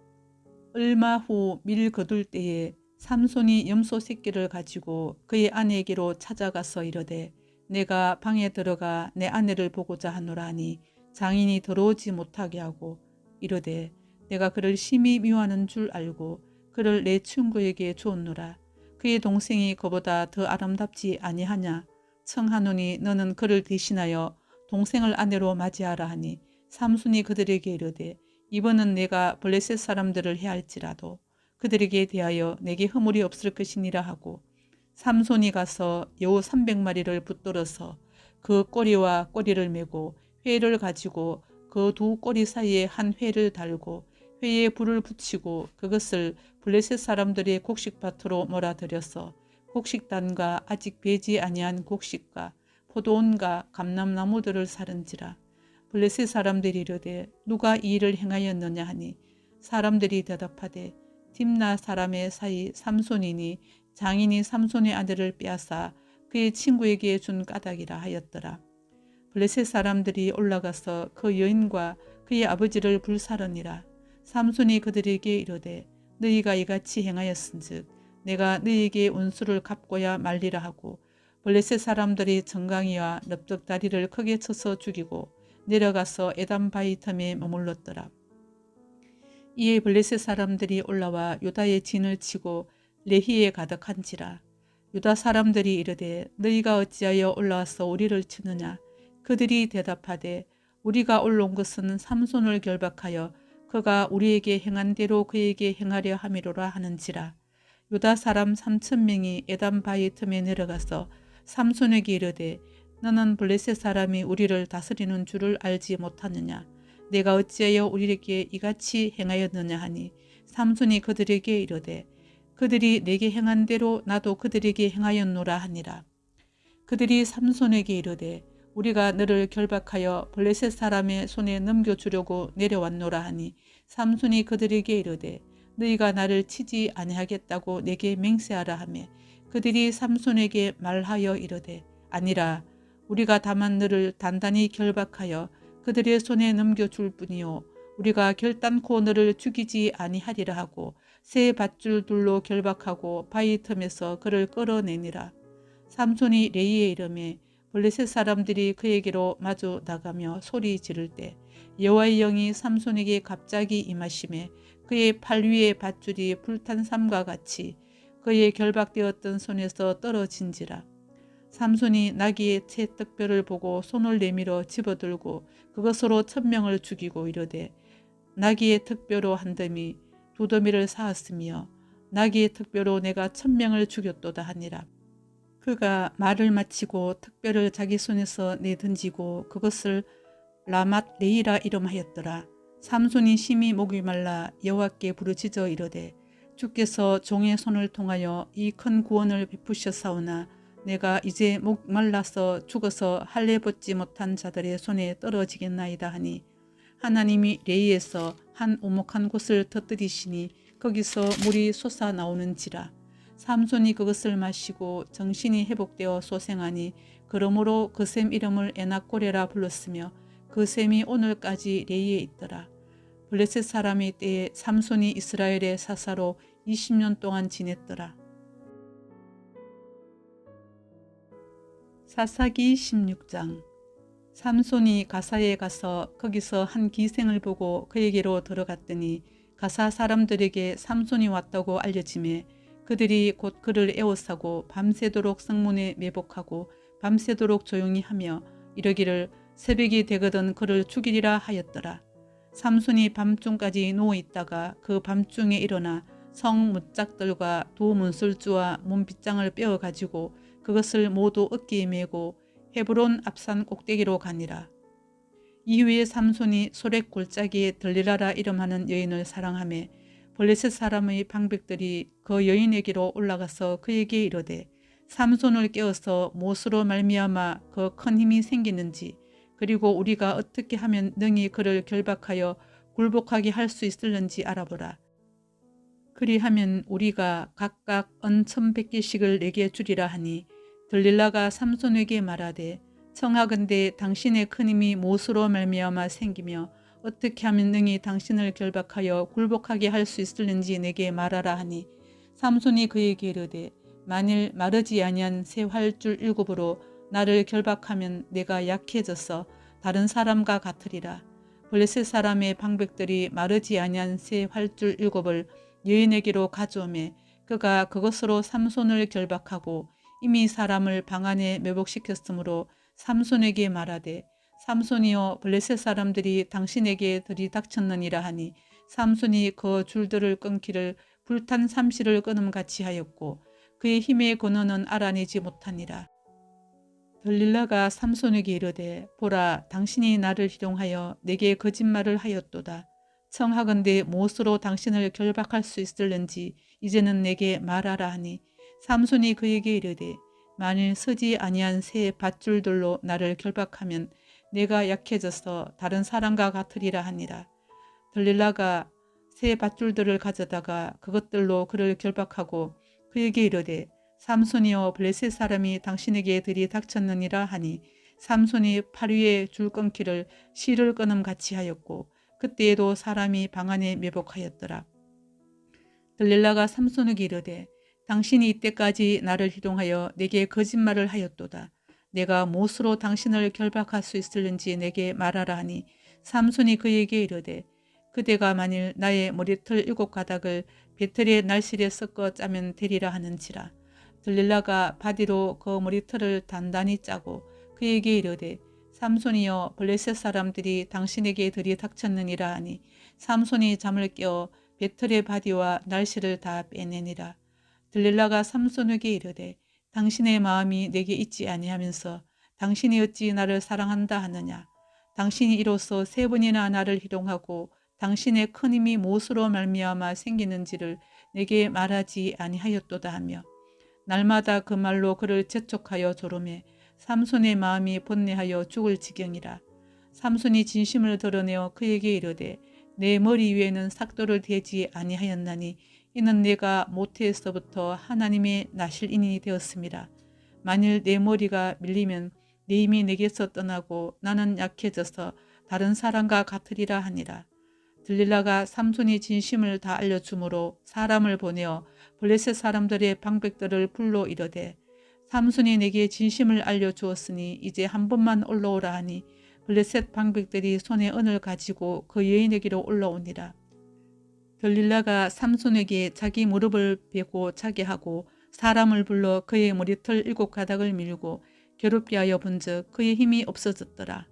얼마 후 밀 거둘 때에 삼손이 염소 새끼를 가지고 그의 아내에게로 찾아가서 이르되 내가 방에 들어가 내 아내를 보고자 하노라 하니 장인이 들어오지 못하게 하고 이르되 내가 그를 심히 미워하는 줄 알고 그를 내 친구에게 주었노라. 그의 동생이 그보다 더 아름답지 아니하냐. 청하노니 너는 그를 대신하여 동생을 아내로 맞이하라 하니 삼손이 그들에게 이르되 이번은 내가 블레셋 사람들을 해할지라도 그들에게 대하여 내게 허물이 없을 것이니라 하고 삼손이 가서 여우 300마리를 붙들어서 그 꼬리와 꼬리를 메고 회를 가지고 그 두 꼬리 사이에 한 회를 달고 회에 불을 붙이고 그것을 블레셋 사람들의 곡식밭으로 몰아들여서 곡식단과 아직 배지 아니한 곡식과 포도원과 감람나무들을 사른지라. 블레셋 사람들이 이르되 누가 이 일을 행하였느냐 하니 사람들이 대답하되 딥나 사람의 사이 삼손이니 장인이 삼손의 아들을 빼앗아 그의 친구에게 준 까닭이라 하였더라. 블레셋 사람들이 올라가서 그 여인과 그의 아버지를 불사르니라. 삼손이 그들에게 이르되 너희가 이같이 행하였은즉 내가 너희에게 원수를 갚고야 말리라 하고 블레셋 사람들이 정강이와 넓적다리를 크게 쳐서 죽이고 내려가서 에담 바위 틈에 머물렀더라. 이에 블레셋 사람들이 올라와 유다의 진을 치고 레히에 가득한지라. 유다 사람들이 이르되 너희가 어찌하여 올라와서 우리를 치느냐. 그들이 대답하되 우리가 올라온 것은 삼손을 결박하여 그가 우리에게 행한 대로 그에게 행하려 함이로라 하는지라. 유다 사람 3,000명이 에담 바위 틈에 내려가서 삼손에게 이르되 너는 블레셋 사람이 우리를 다스리는 줄을 알지 못하느냐. 내가 어찌하여 우리에게 이같이 행하였느냐 하니 삼손이 그들에게 이르되 그들이 내게 행한 대로 나도 그들에게 행하였노라 하니라. 그들이 삼손에게 이르되 우리가 너를 결박하여 블레셋 사람의 손에 넘겨주려고 내려왔노라 하니 삼손이 그들에게 이르되 너희가 나를 치지 아니하겠다고 내게 맹세하라 하며 그들이 삼손에게 말하여 이르되 아니라 우리가 다만 너를 단단히 결박하여 그들의 손에 넘겨줄 뿐이요 우리가 결단코 너를 죽이지 아니하리라 하고 새 밧줄 둘로 결박하고 바위 틈에서 그를 끌어내니라. 삼손이 레이에 이르매 블레셋 사람들이 그에게로 마주 나가며 소리 지를 때 여호와의 영이 삼손에게 갑자기 임하심에 그의 팔 위에 밧줄이 불탄 삼과 같이 그의 결박되었던 손에서 떨어진지라. 삼손이 나귀의 채 떡뼈를 보고 손을 내밀어 집어들고 그것으로 1,000명을 죽이고 이르되 나귀의 턱뼈로 한 더미 두 더미를 쌓았으며 나귀의 턱뼈로 내가 1,000명을 죽였도다 하니라. 그가 말을 마치고 턱뼈를 자기 손에서 내던지고 그것을 라맛 레이라 이름하였더라. 삼손이 심히 목이 말라 여호와께 부르짖어 이르되 주께서 종의 손을 통하여 이 큰 구원을 베푸셨사오나 내가 이제 목 말라서 죽어서 할례 벗지 못한 자들의 손에 떨어지겠나이다 하니 하나님이 레이에서 한 오목한 곳을 터뜨리시니 거기서 물이 솟아 나오는지라. 삼손이 그것을 마시고 정신이 회복되어 소생하니 그러므로 그 샘 이름을 에낙고레라 불렀으며 그 샘이 오늘까지 레이에 있더라. 블레셋 사람의 때에 삼손이 이스라엘의 사사로 20년 동안 지냈더라. 사사기 16장. 삼손이 가사에 가서 거기서 한 기생을 보고 그에게로 들어갔더니 가사 사람들에게 삼손이 왔다고 알려지매 그들이 곧 그를 에워싸고 밤새도록 성문에 매복하고 밤새도록 조용히 하며 이러기를 새벽이 되거든 그를 죽이리라 하였더라. 삼손이 밤중까지 누워있다가 그 밤중에 일어나 성 문짝들과 두 문설주와 문빗장을 빼어가지고 그것을 모두 어깨에 메고 헤브론 앞산 꼭대기로 가니라. 이후에 삼손이 소렉 골짜기에 들릴라라 이름하는 여인을 사랑하며 블레셋 사람의 방백들이 그 여인에게로 올라가서 그에게 이르되 삼손을 깨어서 못으로 말미암아 그 큰 힘이 생기는지 그리고 우리가 어떻게 하면 능히 그를 결박하여 굴복하게 할 수 있을는지 알아보라. 그리하면 우리가 각각 은 1,100개씩을 내게 주리라 하니 들릴라가 삼손에게 말하되 청하건대 당신의 큰 힘이 못으로 말미암아 생기며 어떻게 하면 능히 당신을 결박하여 굴복하게 할 수 있을는지 내게 말하라 하니 삼손이 그에게 이르되 만일 마르지 아니한 새 활줄 7으로 나를 결박하면 내가 약해져서 다른 사람과 같으리라. 블레셋 사람의 방백들이 마르지 아니한 새 활줄 7을 여인에게로 가져오매 그가 그것으로 삼손을 결박하고 이미 사람을 방 안에 매복시켰으므로 삼손에게 말하되 삼손이여 블레셋 사람들이 당신에게 들이닥쳤느니라 하니 삼손이 그 줄들을 끊기를 불탄 삼시를 끊음같이 하였고 그의 힘의 근원은 알아내지 못하니라. 들릴라가 삼손에게 이르되 보라 당신이 나를 희롱하여 내게 거짓말을 하였도다. 청하건대 못으로 당신을 결박할 수 있을는지 이제는 내게 말하라 하니 삼손이 그에게 이르되 만일 서지 아니한 새 밧줄들로 나를 결박하면 내가 약해져서 다른 사람과 같으리라 하니라. 들릴라가 새 밧줄들을 가져다가 그것들로 그를 결박하고 그에게 이르되 삼손이여 블레셋 사람이 당신에게 들이닥쳤느니라 하니 삼손이 팔 위에 줄 끊기를 실을 끊음같이 하였고 그때에도 사람이 방 안에 매복하였더라. 들릴라가 삼손에게 이르되 당신이 이때까지 나를 희롱하여 내게 거짓말을 하였도다. 내가 못으로 당신을 결박할 수 있을는지 내게 말하라 하니 삼손이 그에게 이르되 그대가 만일 나의 머리털 7가닥을 배틀의 날실에 섞어 짜면 되리라 하는지라. 들릴라가 바디로 그 머리털을 단단히 짜고 그에게 이르되 삼손이여 블레셋 사람들이 당신에게 들이닥쳤느니라 하니 삼손이 잠을 깨어 배틀의 바디와 날실을 다 빼내니라. 들릴라가 삼손에게 이르되 당신의 마음이 내게 있지 아니하면서 당신이 어찌 나를 사랑한다 하느냐. 당신이 이로써 3번이나 나를 희롱하고 당신의 큰 힘이 못으로 말미암아 생기는지를 내게 말하지 아니하였도다 하며 날마다 그 말로 그를 재촉하여 조르매 삼손의 마음이 번뇌하여 죽을 지경이라. 삼손이 진심을 드러내어 그에게 이르되 내 머리 위에는 삭도를 대지 아니하였나니 이는 내가 모태에서부터 하나님의 나실인이 되었습니다. 만일 내 머리가 밀리면 내 힘이 내게서 떠나고 나는 약해져서 다른 사람과 같으리라 하니라. 들릴라가 삼손이 진심을 다 알려주므로 사람을 보내어 블레셋 사람들의 방백들을 불러 이르되 삼손이 내게 진심을 알려주었으니 이제 한 번만 올라오라 하니 블레셋 방백들이 손에 은을 가지고 그 여인에게로 올라오니라. 들릴라가 삼손에게 자기 무릎을 베고 자게 하고 사람을 불러 그의 머리털 7가닥을 밀고 괴롭게 하여 본즉 그의 힘이 없어졌더라.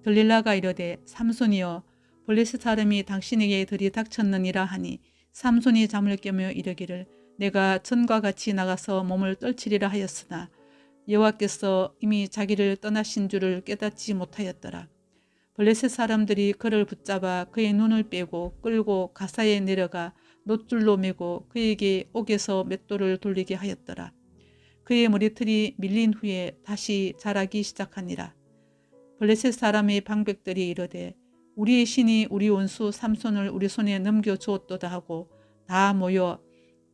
들릴라가 이르되 삼손이여 블레셋 사람이 당신에게 들이닥쳤느니라 하니 삼손이 잠을 깨며 이르기를 내가 전과 같이 나가서 몸을 떨치리라 하였으나 여호와께서 이미 자기를 떠나신 줄을 깨닫지 못하였더라. 블레셋 사람들이 그를 붙잡아 그의 눈을 빼고 끌고 가사에 내려가 놋줄로 매고 그에게 옥에서 맷돌을 돌리게 하였더라. 그의 머리털이 밀린 후에 다시 자라기 시작하니라. 블레셋 사람의 방백들이 이르되 우리의 신이 우리 원수 삼손을 우리 손에 넘겨주었도다 하고 다 모여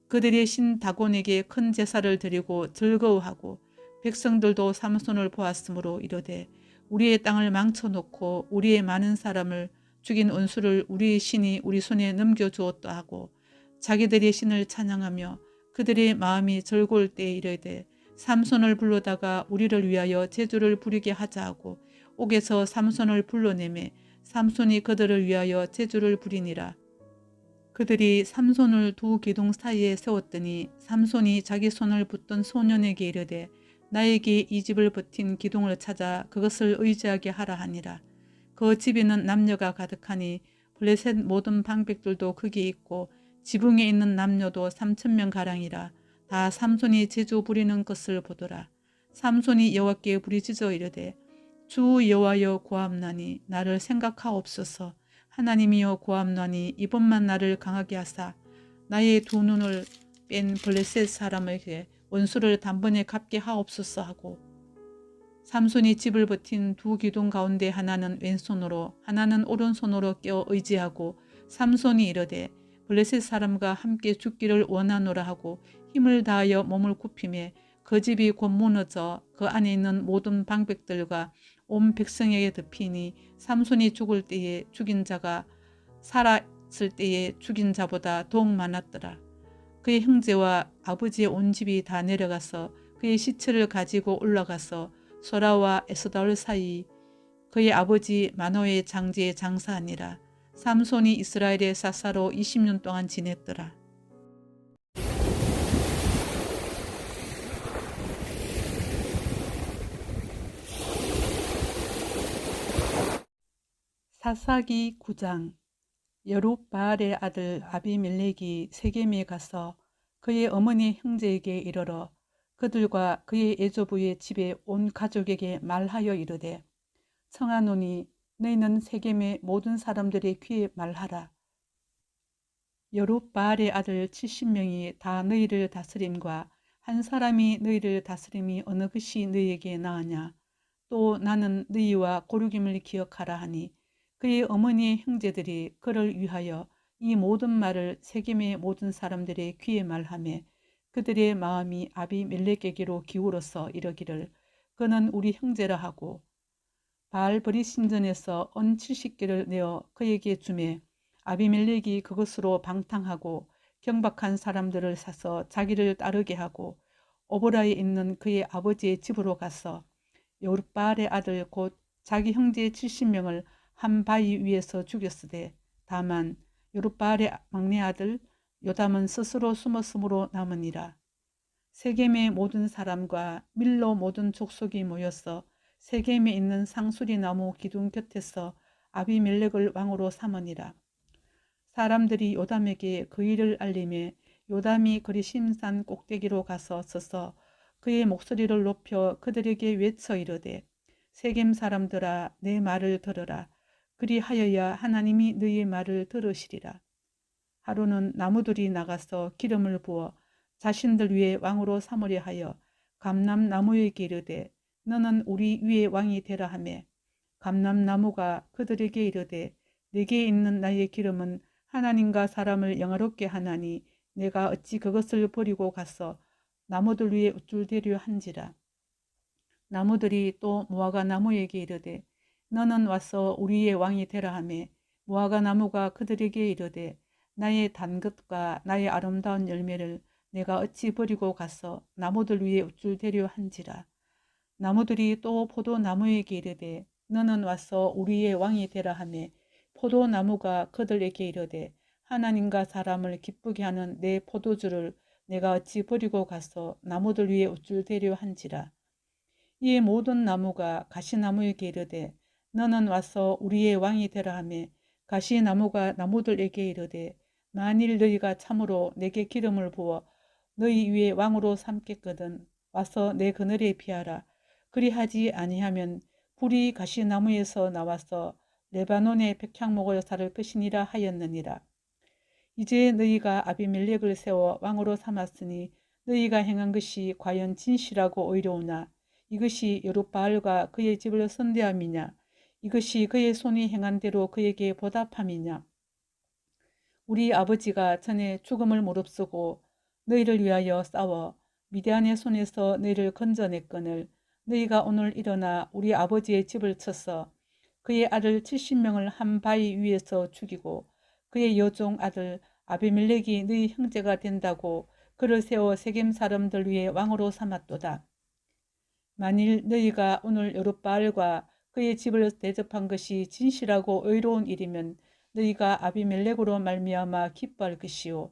그들의 신 다곤에게 큰 제사를 드리고 즐거워하고 백성들도 삼손을 보았으므로 이르되 우리의 땅을 망쳐놓고 우리의 많은 사람을 죽인 원수를 우리의 신이 우리 손에 넘겨주었다 하고 자기들의 신을 찬양하며 그들의 마음이 즐거울 때에 이르되 삼손을 불러다가 우리를 위하여 제주를 부리게 하자 하고 옥에서 삼손을 불러내매 삼손이 그들을 위하여 제주를 부리니라. 그들이 삼손을 두 기둥 사이에 세웠더니 삼손이 자기 손을 붙던 소년에게 이르되 나에게 이 집을 버틴 기둥을 찾아 그것을 의지하게 하라 하니라. 그 집에는 남녀가 가득하니 블레셋 모든 방백들도 거기 있고 지붕에 있는 남녀도 3,000명 가량이라. 다 삼손이 제주 부리는 것을 보더라. 삼손이 여호와께 부르짖어 이르되 주 여호와여 구하옵나니 나를 생각하옵소서. 하나님이여 구하옵나니 이번만 나를 강하게 하사 나의 두 눈을 뺀 블레셋 사람에게 원수를 단번에 갚게 하옵소서 하고 삼손이 집을 버틴 두 기둥 가운데 하나는 왼손으로 하나는 오른손으로 껴 의지하고 삼손이 이르되 블레셋 사람과 함께 죽기를 원하노라 하고 힘을 다하여 몸을 굽히매 그 집이 곧 무너져 그 안에 있는 모든 방백들과 온 백성에게 덮이니 삼손이 죽을 때에 죽인 자가 살았을 때에 죽인 자보다 더욱 많았더라. 그의 형제와 아버지의 온 집이 다 내려가서 그의 시체를 가지고 올라가서 소라와 에스다올 사이 그의 아버지 마노의 장지에 장사하니라. 삼손이 이스라엘의 사사로 20년 동안 지냈더라. 사사기 9장. 여룻바알의 아들 아비멜렉이 세겜에 가서 그의 어머니 형제에게 이르러 그들과 그의 애조부의 집에 온 가족에게 말하여 이르되 청하노니 너희는 세겜의 모든 사람들의 귀에 말하라. 여룻바알의 아들 70명이 다 너희를 다스림과 한 사람이 너희를 다스림이 어느 것이 너희에게 나으냐. 또 나는 너희와 고르김을 기억하라 하니 그의 어머니의 형제들이 그를 위하여 이 모든 말을 세겜의 모든 사람들의 귀에 말하며 그들의 마음이 아비멜렉에게로 기울어서 이르기를 그는 우리 형제라 하고 바알브릿신전에서 은 70개를 내어 그에게 주매 아비멜렉이 그것으로 방탕하고 경박한 사람들을 사서 자기를 따르게 하고 오보라에 있는 그의 아버지의 집으로 가서 여룻바알의 아들 곧 자기 형제 70명을 한 바위 위에서 죽였으되 다만 여룻바알의 막내 아들 요담은 스스로 숨었으므로 남으니라. 세겜의 모든 사람과 밀로 모든 족속이 모여서 세겜에 있는 상수리 나무 기둥 곁에서 아비멜렉을 왕으로 삼으니라. 사람들이 요담에게 그 일을 알림해 요담이 그리심산 꼭대기로 가서 서서 그의 목소리를 높여 그들에게 외쳐 이르되 세겜 사람들아 내 말을 들으라. 그리하여야 하나님이 너희의 말을 들으시리라. 하루는 나무들이 나가서 기름을 부어 자신들 위에 왕으로 삼으려 하여 감람나무에게 이르되 너는 우리 위에 왕이 되라 하며 감람나무가 그들에게 이르되 내게 있는 나의 기름은 하나님과 사람을 영화롭게 하나니 내가 어찌 그것을 버리고 가서 나무들 위에 우쭐대려 한지라. 나무들이 또 무화과 나무에게 이르되 너는 와서 우리의 왕이 되라 하며 무화과 나무가 그들에게 이르되 나의 단 것과 나의 아름다운 열매를 내가 어찌 버리고 가서 나무들 위에 우쭐대려 한지라. 나무들이 또 포도나무에게 이르되 너는 와서 우리의 왕이 되라 하며 포도나무가 그들에게 이르되 하나님과 사람을 기쁘게 하는 내 포도주를 내가 어찌 버리고 가서 나무들 위에 우쭐대려 한지라. 이에 모든 나무가 가시나무에게 이르되 너는 와서 우리의 왕이 되라 하며 가시나무가 나무들에게 이르되 만일 너희가 참으로 내게 기름을 부어 너희 위에 왕으로 삼겠거든 와서 내 그늘에 피하라. 그리하지 아니하면 불이 가시나무에서 나와서 레바논의 백향목을 사를 것이니라 하였느니라. 이제 너희가 아비멜렉을 세워 왕으로 삼았으니 너희가 행한 것이 과연 진실하고 의로우냐? 이것이 여룻바알과 그의 집을 선대함이냐? 이것이 그의 손이 행한 대로 그에게 보답함이냐? 우리 아버지가 전에 죽음을 무릅쓰고 너희를 위하여 싸워 미디안의 손에서 너희를 건져냈거늘 너희가 오늘 일어나 우리 아버지의 집을 쳐서 그의 아들 70명을 한 바위 위에서 죽이고 그의 여종 아들 아비멜렉이 너희 형제가 된다고 그를 세워 세겜 사람들 위에 왕으로 삼았도다. 만일 너희가 오늘 여룻바알과 그의 집을 대접한 것이 진실하고 의로운 일이면 너희가 아비멜렉으로 말미암아 기뻐할 것이요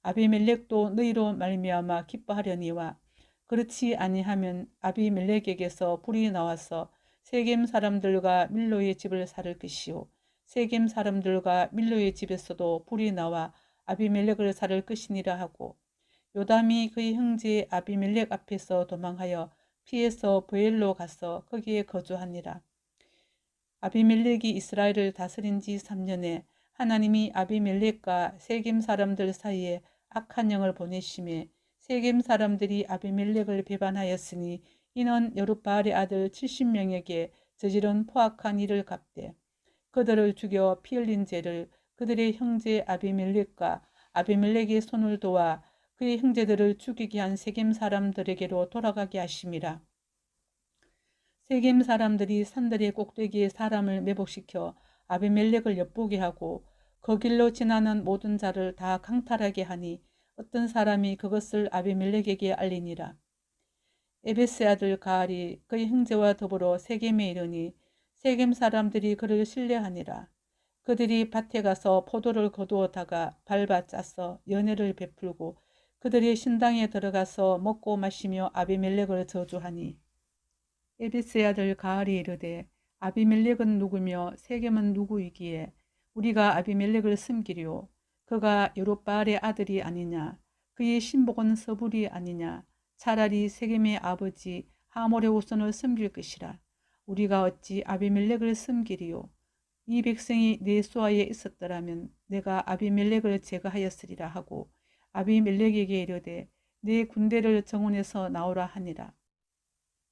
아비멜렉도 너희로 말미암아 기뻐하려니와 그렇지 아니하면 아비멜렉에게서 불이 나와서 세겜 사람들과 밀로의 집을 살을 것이요 세겜 사람들과 밀로의 집에서도 불이 나와 아비멜렉을 살을 것이니라 하고 요담이 그의 형제 아비멜렉 앞에서 도망하여 피해서 브엘로 가서 거기에 거주하니라. 아비멜렉이 이스라엘을 다스린 지 3년에 하나님이 아비멜렉과 세겜 사람들 사이에 악한 영을 보내심에 세겜 사람들이 아비멜렉을 배반하였으니 이는 여룻바알의 아들 70명에게 저지른 포악한 일을 갚되 그들을 죽여 피 흘린 죄를 그들의 형제 아비멜렉과 아비멜렉의 손을 도와 그의 형제들을 죽이게 한 세겜 사람들에게로 돌아가게 하심이라. 세겜 사람들이 산들의 꼭대기에 사람을 매복시켜 아비멜렉을 엿보게 하고 그 길로 지나는 모든 자를 다 강탈하게 하니 어떤 사람이 그것을 아비멜렉에게 알리니라. 에베스의 아들 가알이 그의 형제와 더불어 세겜에 이르니 세겜 사람들이 그를 신뢰하니라. 그들이 밭에 가서 포도를 거두어다가 밟아 짜서 연회를 베풀고 그들이 신당에 들어가서 먹고 마시며 아비멜렉을 저주하니 에베스의 아들 가알이 이르되 아비멜렉은 누구며 세겜은 누구이기에 우리가 아비멜렉을 섬기리오. 그가 여룻바알의 아들이 아니냐. 그의 신복은 서불이 아니냐. 차라리 세겜의 아버지 하몰의 후손을 섬길 것이라. 우리가 어찌 아비멜렉을 섬기리오. 이 백성이 내 수하에 있었더라면 내가 아비멜렉을 제거하였으리라 하고 아비멜렉에게 이르되 내 군대를 정원에서 나오라 하니라.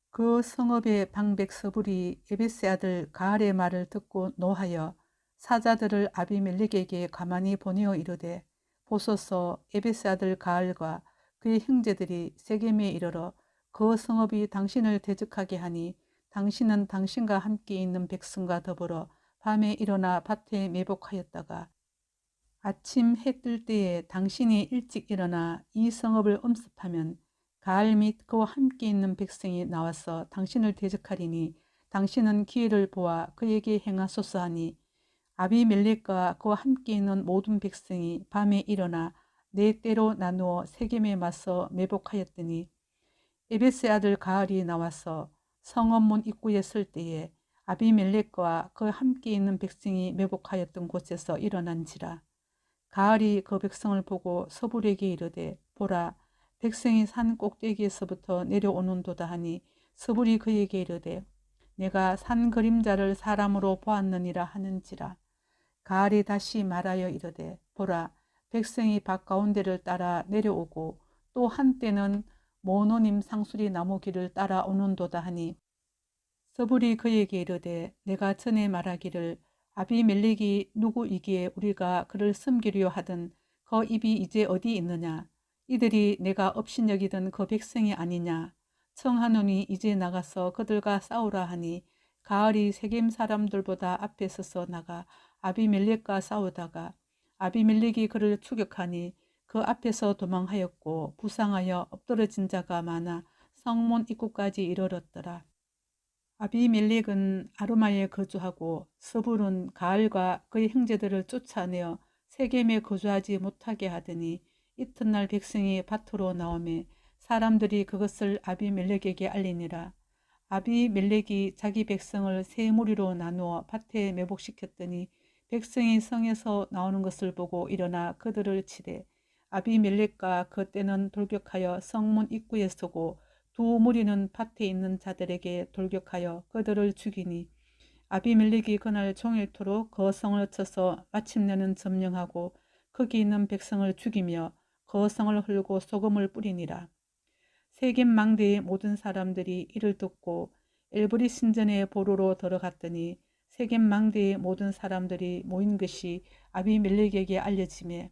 그 성읍의 방백 서불이 에베스의 아들 가알의 말을 듣고 노하여 사자들을 아비멜렉에게 가만히 보내어 이르되 보소서 에베스의 아들 가알과 그의 형제들이 세겜에 이르러 그 성읍이 당신을 대적하게 하니 당신은 당신과 함께 있는 백성과 더불어 밤에 일어나 밭에 매복하였다가 아침 해 뜰 때에 당신이 일찍 일어나 이 성읍을 엄습하면 가알 및 그와 함께 있는 백성이 나와서 당신을 대적하리니 당신은 기회를 보아 그에게 행하소서 하니 아비멜렉과 그와 함께 있는 모든 백성이 밤에 일어나 네 때로 나누어 세겜에 맞서 매복하였더니 에베스의 아들 가알이 나와서 성읍문 입구에 설 때에 아비멜렉과 그 함께 있는 백성이 매복하였던 곳에서 일어난지라. 가알이 그 백성을 보고 서불에게 이르되 보라 백성이 산 꼭대기에서부터 내려오는도다 하니 서불이 그에게 이르되 내가 산 그림자를 사람으로 보았느니라 하는지라. 가알이 다시 말하여 이르되 보라 백성이 밭 가운데를 따라 내려오고 또 한때는 모노님 상수리 나무 길을 따라 오는도다 하니 서불이 그에게 이르되 내가 전에 말하기를 아비멜렉이 누구이기에 우리가 그를 섬기려 하던 그 입이 이제 어디 있느냐. 이들이 내가 업신여기던 그 백성이 아니냐. 청하노니 이제 나가서 그들과 싸우라 하니 가알이 세겜 사람들보다 앞에 서서 나가 아비멜렉과 싸우다가 아비멜렉이 그를 추격하니 그 앞에서 도망하였고 부상하여 엎드러진 자가 많아 성문 입구까지 이르렀더라. 아비멜렉은 아르마에 거주하고 서불은 가알과 그의 형제들을 쫓아내어 세겜에 거주하지 못하게 하더니 이튿날 백성이 밭으로 나오매 사람들이 그것을 아비멜렉에게 알리니라. 아비멜렉이 자기 백성을 세 무리로 나누어 밭에 매복시켰더니 백성이 성에서 나오는 것을 보고 일어나 그들을 치되 아비멜렉과 그때는 돌격하여 성문 입구에 서고 두 무리는 밭에 있는 자들에게 돌격하여 그들을 죽이니 아비멜렉이 그날 종일토록 그 성을 쳐서 마침내는 점령하고 거기 있는 백성을 죽이며 그 성을 헐고 소금을 뿌리니라. 세겜 망대의 모든 사람들이 이를 듣고 엘브리 신전에 보루로 들어갔더니 세겜 망대의 모든 사람들이 모인 것이 아비멜렉에게 알려지매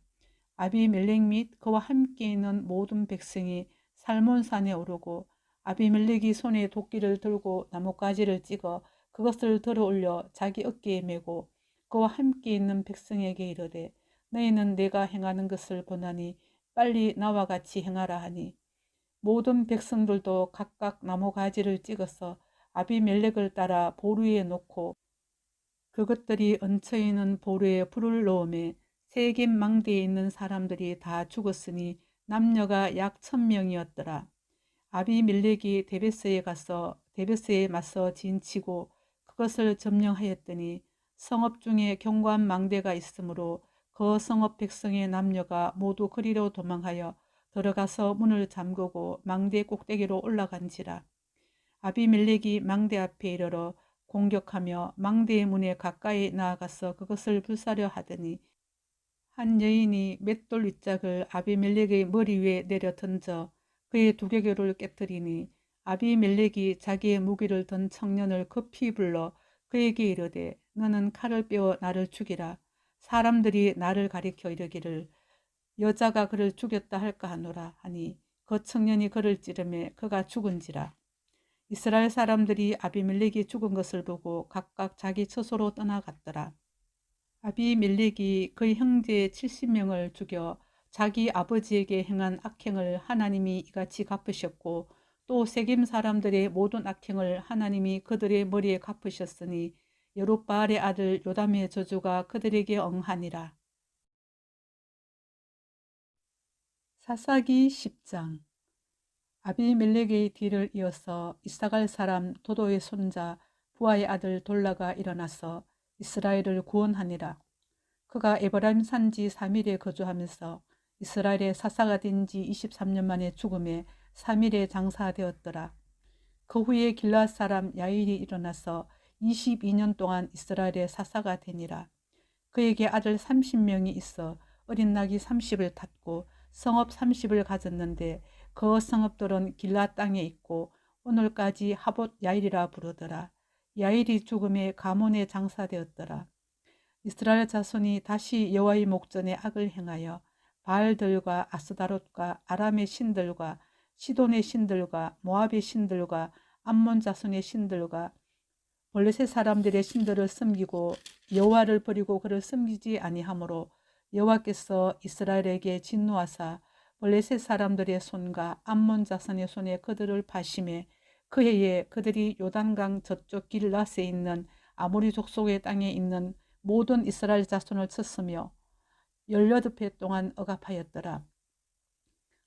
아비멜렉 및 그와 함께 있는 모든 백성이 살몬산에 오르고 아비멜렉이 손에 도끼를 들고 나뭇가지를 찍어 그것을 들어 올려 자기 어깨에 메고 그와 함께 있는 백성에게 이르되 너희는 내가 행하는 것을 보나니 빨리 나와 같이 행하라 하니 모든 백성들도 각각 나무가지를 찍어서 아비멜렉을 따라 보루에 놓고 그것들이 얹혀 있는 보루에 불을 넣음에 세겜 망대에 있는 사람들이 다 죽었으니 남녀가 약 1000명이었더라. 아비멜렉이 데베스에 가서 데베스에 맞서 진치고 그것을 점령하였더니 성읍 중에 견고한 망대가 있으므로 그 성읍 백성의 남녀가 모두 그리로 도망하여 들어가서 문을 잠그고 망대 꼭대기로 올라간지라. 아비멜렉이 망대 앞에 이르러 공격하며 망대의 문에 가까이 나아가서 그것을 불사려 하더니 한 여인이 맷돌 윗짝을 아비멜렉의 머리 위에 내려 던져 그의 두개골을 깨뜨리니 아비멜렉이 자기의 무기를 든 청년을 급히 불러 그에게 이르되 너는 칼을 빼어 나를 죽이라. 사람들이 나를 가리켜 이르기를 여자가 그를 죽였다 할까 하노라 하니 그 청년이 그를 찌르매 그가 죽은지라. 이스라엘 사람들이 아비멜렉이 죽은 것을 보고 각각 자기 처소로 떠나갔더라. 아비멜렉이 그의 형제 70명을 죽여 자기 아버지에게 행한 악행을 하나님이 이같이 갚으셨고 또 세겜 사람들의 모든 악행을 하나님이 그들의 머리에 갚으셨으니 여룻바알의 아들 요담의 저주가 그들에게 응하니라. 사사기 10장. 아비멜렉의 뒤를 이어서 이사갈 사람 도도의 손자 부하의 아들 돌라가 일어나서 이스라엘을 구원하니라. 그가 에브라임 산지 3일에 거주하면서 이스라엘의 사사가 된 지 23년 만에 죽음에 3일에 장사되었더라. 그 후에 길앗 사람 야일이 일어나서 22년 동안 이스라엘의 사사가 되니라. 그에게 아들 30명이 있어 어린 낙이 30을 탔고 성읍 30을 가졌는데 그 성읍들은 길앗 땅에 있고 오늘까지 하봇 야일이라 부르더라. 야일이 죽음에 가문에 장사되었더라. 이스라엘 자손이 다시 여호와의 목전에 악을 행하여 바알들과 아스다롯과 아람의 신들과 시돈의 신들과 모압의 신들과 암몬 자손의 신들과 블레셋 사람들의 신들을 섬기고 여호와를 버리고 그를 섬기지 아니하므로 여호와께서 이스라엘에게 진노하사 블레셋 사람들의 손과 암몬 자손의 손에 그들을 파심해 그 해에 그들이 요단강 저쪽 길라스에 있는 아모리 족속의 땅에 있는 모든 이스라엘 자손을 쳤으며 18해 동안 억압하였더라.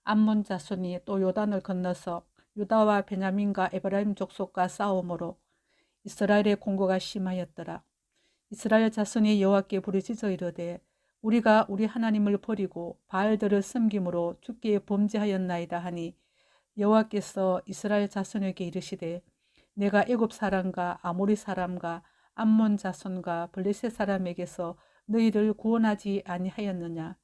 암몬 자손이 또 요단을 건너서 유다와 베냐민과 에브라임 족속과 싸움으로 이스라엘의 공고가 심하였더라. 이스라엘 자손이 여호와께 부르짖어 이르되 우리가 우리 하나님을 버리고 바알들을 섬김으로 주께 범죄하였나이다 하니 여호와께서 이스라엘 자손에게 이르시되 내가 애굽 사람과 아모리 사람과 암몬 자손과 블레셋 사람에게서 너희를 구원하지 아니하였느냐.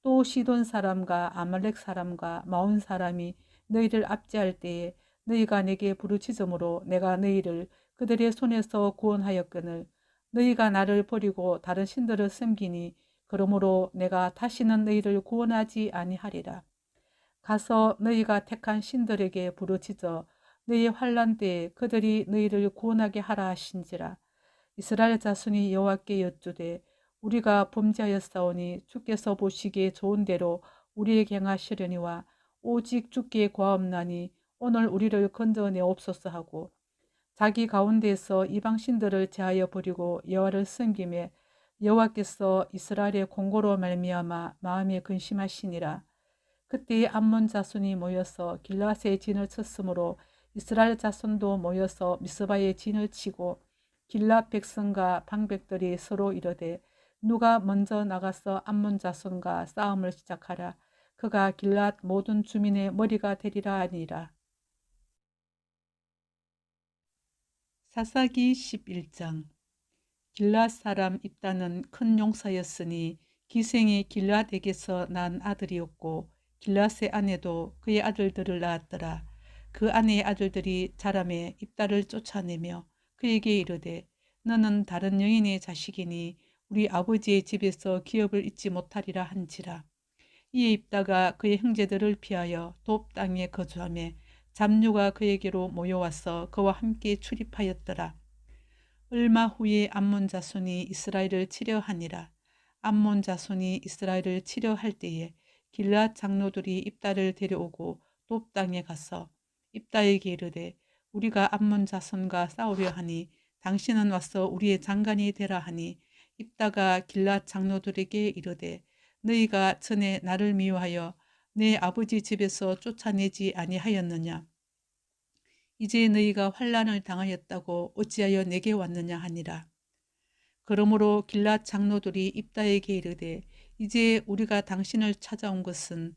또 시돈 사람과 아말렉 사람과 마온 사람이 너희를 압제할 때에 너희가 내게 부르짖음으로 내가 너희를 그들의 손에서 구원하였거늘 너희가 나를 버리고 다른 신들을 섬기니 그러므로 내가 다시는 너희를 구원하지 아니하리라. 가서 너희가 택한 신들에게 부르짖어 너희의 환난 때에 그들이 너희를 구원하게 하라 하신지라. 이스라엘 자손이 여호와께 여쭈되 우리가 범죄하였사오니 주께서 보시기에 좋은 대로 우리에게 행하시려니와 오직 주께 구하옵나니 오늘 우리를 건져내옵소서 하고 자기 가운데에서 이방 신들을 제하여 버리고 여호와를 섬기매 여호와께서 이스라엘의 공고로 말미암아 마음에 근심하시니라. 그때 암몬 자손이 모여서 길라스의 진을 쳤으므로 이스라엘 자손도 모여서 미스바의 진을 치고 길라 백성과 방백들이 서로 이르되 누가 먼저 나가서 암몬 자손과 싸움을 시작하라. 그가 길랏 모든 주민의 머리가 되리라 하니라. 사사기 11장. 길랏 사람 입다는 큰 용사였으니 기생이 길랏에게서 난 아들이었고 길랏의 아내도 그의 아들들을 낳았더라. 그 아내의 아들들이 자람에 입다를 쫓아내며 그에게 이르되 너는 다른 여인의 자식이니 우리 아버지의 집에서 기업을 잊지 못하리라 한지라. 이에 입다가 그의 형제들을 피하여 돕 땅에 거주하며 잡류가 그에게로 모여와서 그와 함께 출입하였더라. 얼마 후에 암몬 자손이 이스라엘을 치려 하니라. 암몬 자손이 이스라엘을 치려 할 때에 길앗 장로들이 입다를 데려오고 돕 땅에 가서 입다에게 이르되 우리가 암몬 자손과 싸우려 하니 당신은 와서 우리의 장관이 되라 하니 입다가 길앗 장로들에게 이르되 너희가 전에 나를 미워하여 내 아버지 집에서 쫓아내지 아니하였느냐. 이제 너희가 환난을 당하였다고 어찌하여 내게 왔느냐 하니라. 그러므로 길앗 장로들이 입다에게 이르되 이제 우리가 당신을 찾아온 것은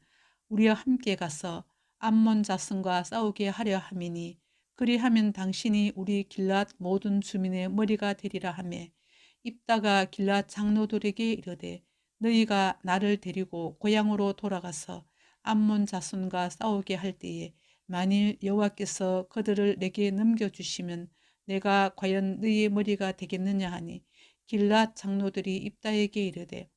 우리와 함께 가서 암몬 자손과 싸우게 하려 함이니 그리하면 당신이 우리 길앗 모든 주민의 머리가 되리라 하며 입다가 길앗 장로들에게 이르되 너희가 나를 데리고 고향으로 돌아가서 암몬 자손과 싸우게 할 때에 만일 여호와께서 그들을 내게 넘겨주시면 내가 과연 너희의 머리가 되겠느냐 하니 길앗 장로들이 입다에게 이르되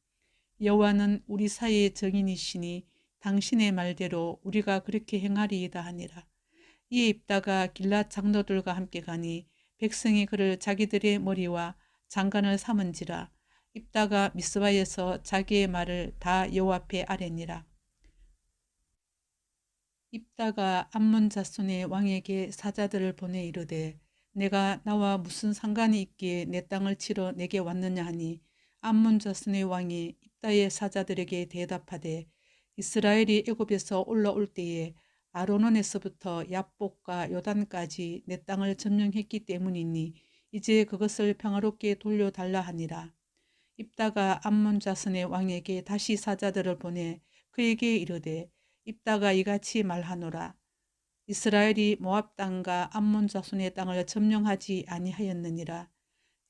여호와는 우리 사이의 증인이시니 당신의 말대로 우리가 그렇게 행하리이다 하니라. 이에 입다가 길앗 장로들과 함께 가니 백성이 그를 자기들의 머리와 장관을 삼은지라. 입다가 미스바에서 자기의 말을 다 여호와 앞에 아뢰니라. 입다가 암몬 자손의 왕에게 사자들을 보내 이르되 내가 나와 무슨 상관이 있기에 내 땅을 치러 내게 왔느냐 하니 암몬 자손의 왕이 입다의 사자들에게 대답하되 이스라엘이 애굽에서 올라올 때에 아르논에서부터 야복과 요단까지 내 땅을 점령했기 때문이니 이제 그것을 평화롭게 돌려달라 하니라. 입다가 암몬 자손의 왕에게 다시 사자들을 보내 그에게 이르되 입다가 이같이 말하노라. 이스라엘이 모압 땅과 암몬 자손의 땅을 점령하지 아니하였느니라.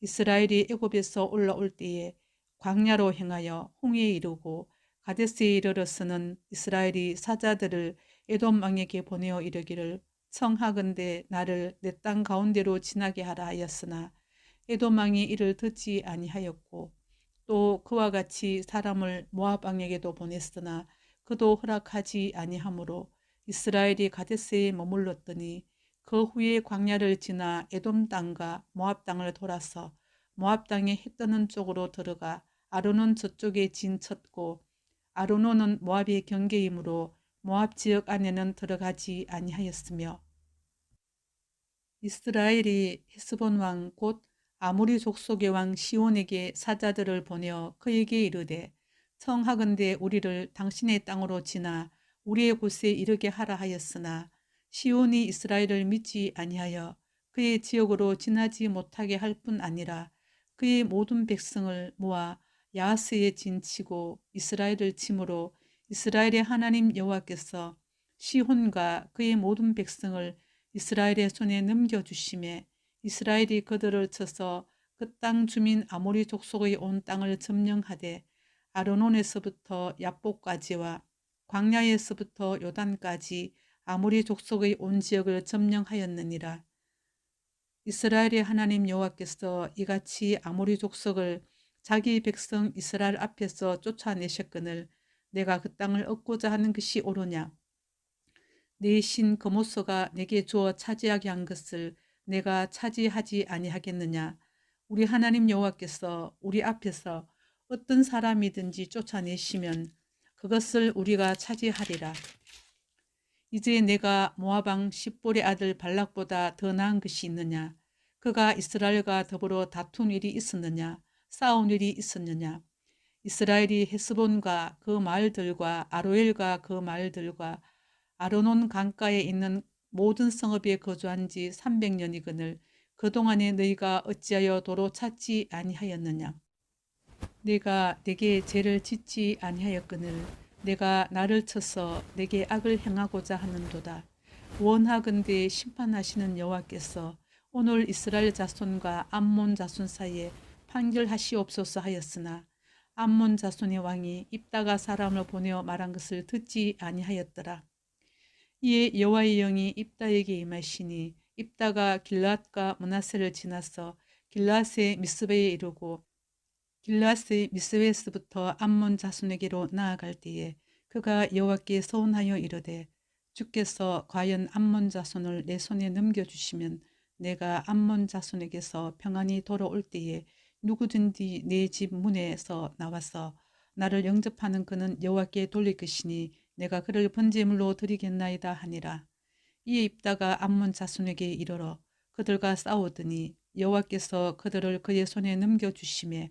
이스라엘이 애굽에서 올라올 때에 광야로 행하여 홍해에 이르고 가데스에 이르러서는 이스라엘이 사자들을 에돔 왕에게 보내어 이르기를 청하건대 나를 내 땅 가운데로 지나게 하라 하였으나 에돔 왕이 이를 듣지 아니하였고 또 그와 같이 사람을 모압 왕에게도 보냈으나 그도 허락하지 아니하므로 이스라엘이 가데스에 머물렀더니 그 후에 광야를 지나 에돔 땅과 모압 땅을 돌아서 모압 땅에 해 뜨는 쪽으로 들어가 아르논 저쪽에 진쳤고 아르논은 모압의 경계이므로 모압 지역 안에는 들어가지 아니하였으며 이스라엘이 헤스본 왕 곧 아모리 족속의 왕 시온에게 사자들을 보내어 그에게 이르되 청하건대 우리를 당신의 땅으로 지나 우리의 곳에 이르게 하라 하였으나 시온이 이스라엘을 믿지 아니하여 그의 지역으로 지나지 못하게 할 뿐 아니라 그의 모든 백성을 모아 야하스에 진치고 이스라엘을 침으로 이스라엘의 하나님 여호와께서 시혼과 그의 모든 백성을 이스라엘의 손에 넘겨주심에 이스라엘이 그들을 쳐서 그 땅 주민 아모리 족속의 온 땅을 점령하되 아르논에서부터 야복까지와 광야에서부터 요단까지 아모리 족속의 온 지역을 점령하였느니라. 이스라엘의 하나님 여호와께서 이같이 아모리 족속을 자기 백성 이스라엘 앞에서 쫓아내셨거늘 내가 그 땅을 얻고자 하는 것이 옳으냐. 내 신 거모소가 내게 주어 차지하게 한 것을 내가 차지하지 아니하겠느냐. 우리 하나님 여호와께서 우리 앞에서 어떤 사람이든지 쫓아내시면 그것을 우리가 차지하리라. 이제 내가 모압 왕 십볼의 아들 발락보다 더 나은 것이 있느냐. 그가 이스라엘과 더불어 다툰 일이 있었느냐. 싸운 일이 있었느냐. 이스라엘이 헤스본과 그 마을들과 아로엘과 그 마을들과 아르논 강가에 있는 모든 성읍에 거주한 지 300년이거늘 그동안에 너희가 어찌하여 도로 찾지 아니하였느냐. 내가 내게 죄를 짓지 아니하였거늘 내가 나를 쳐서 내게 악을 행하고자 하는도다. 원하건대 심판하시는 여호와께서 오늘 이스라엘 자손과 암몬 자손 사이에 판결하시옵소서 하였으나 암몬 자손의 왕이 입다가 사람을 보내어 말한 것을 듣지 아니하였더라. 이에 여호와의 영이 입다에게 임하시니 입다가 길앗과 므낫세를 지나서 길앗의 미스베에 이르고 길앗의 미스베에서부터 암몬 자손에게로 나아갈 때에 그가 여호와께 서원하여 이르되 주께서 과연 암몬 자손을 내 손에 넘겨주시면 내가 암몬 자손에게서 평안히 돌아올 때에 누구든지 내 집 문에서 나와서 나를 영접하는 그는 여호와께 돌릴 것이니 내가 그를 번제물로 드리겠나이다 하니라. 이에 입다가 암몬 자손에게 이르러 그들과 싸우더니 여호와께서 그들을 그의 손에 넘겨주심에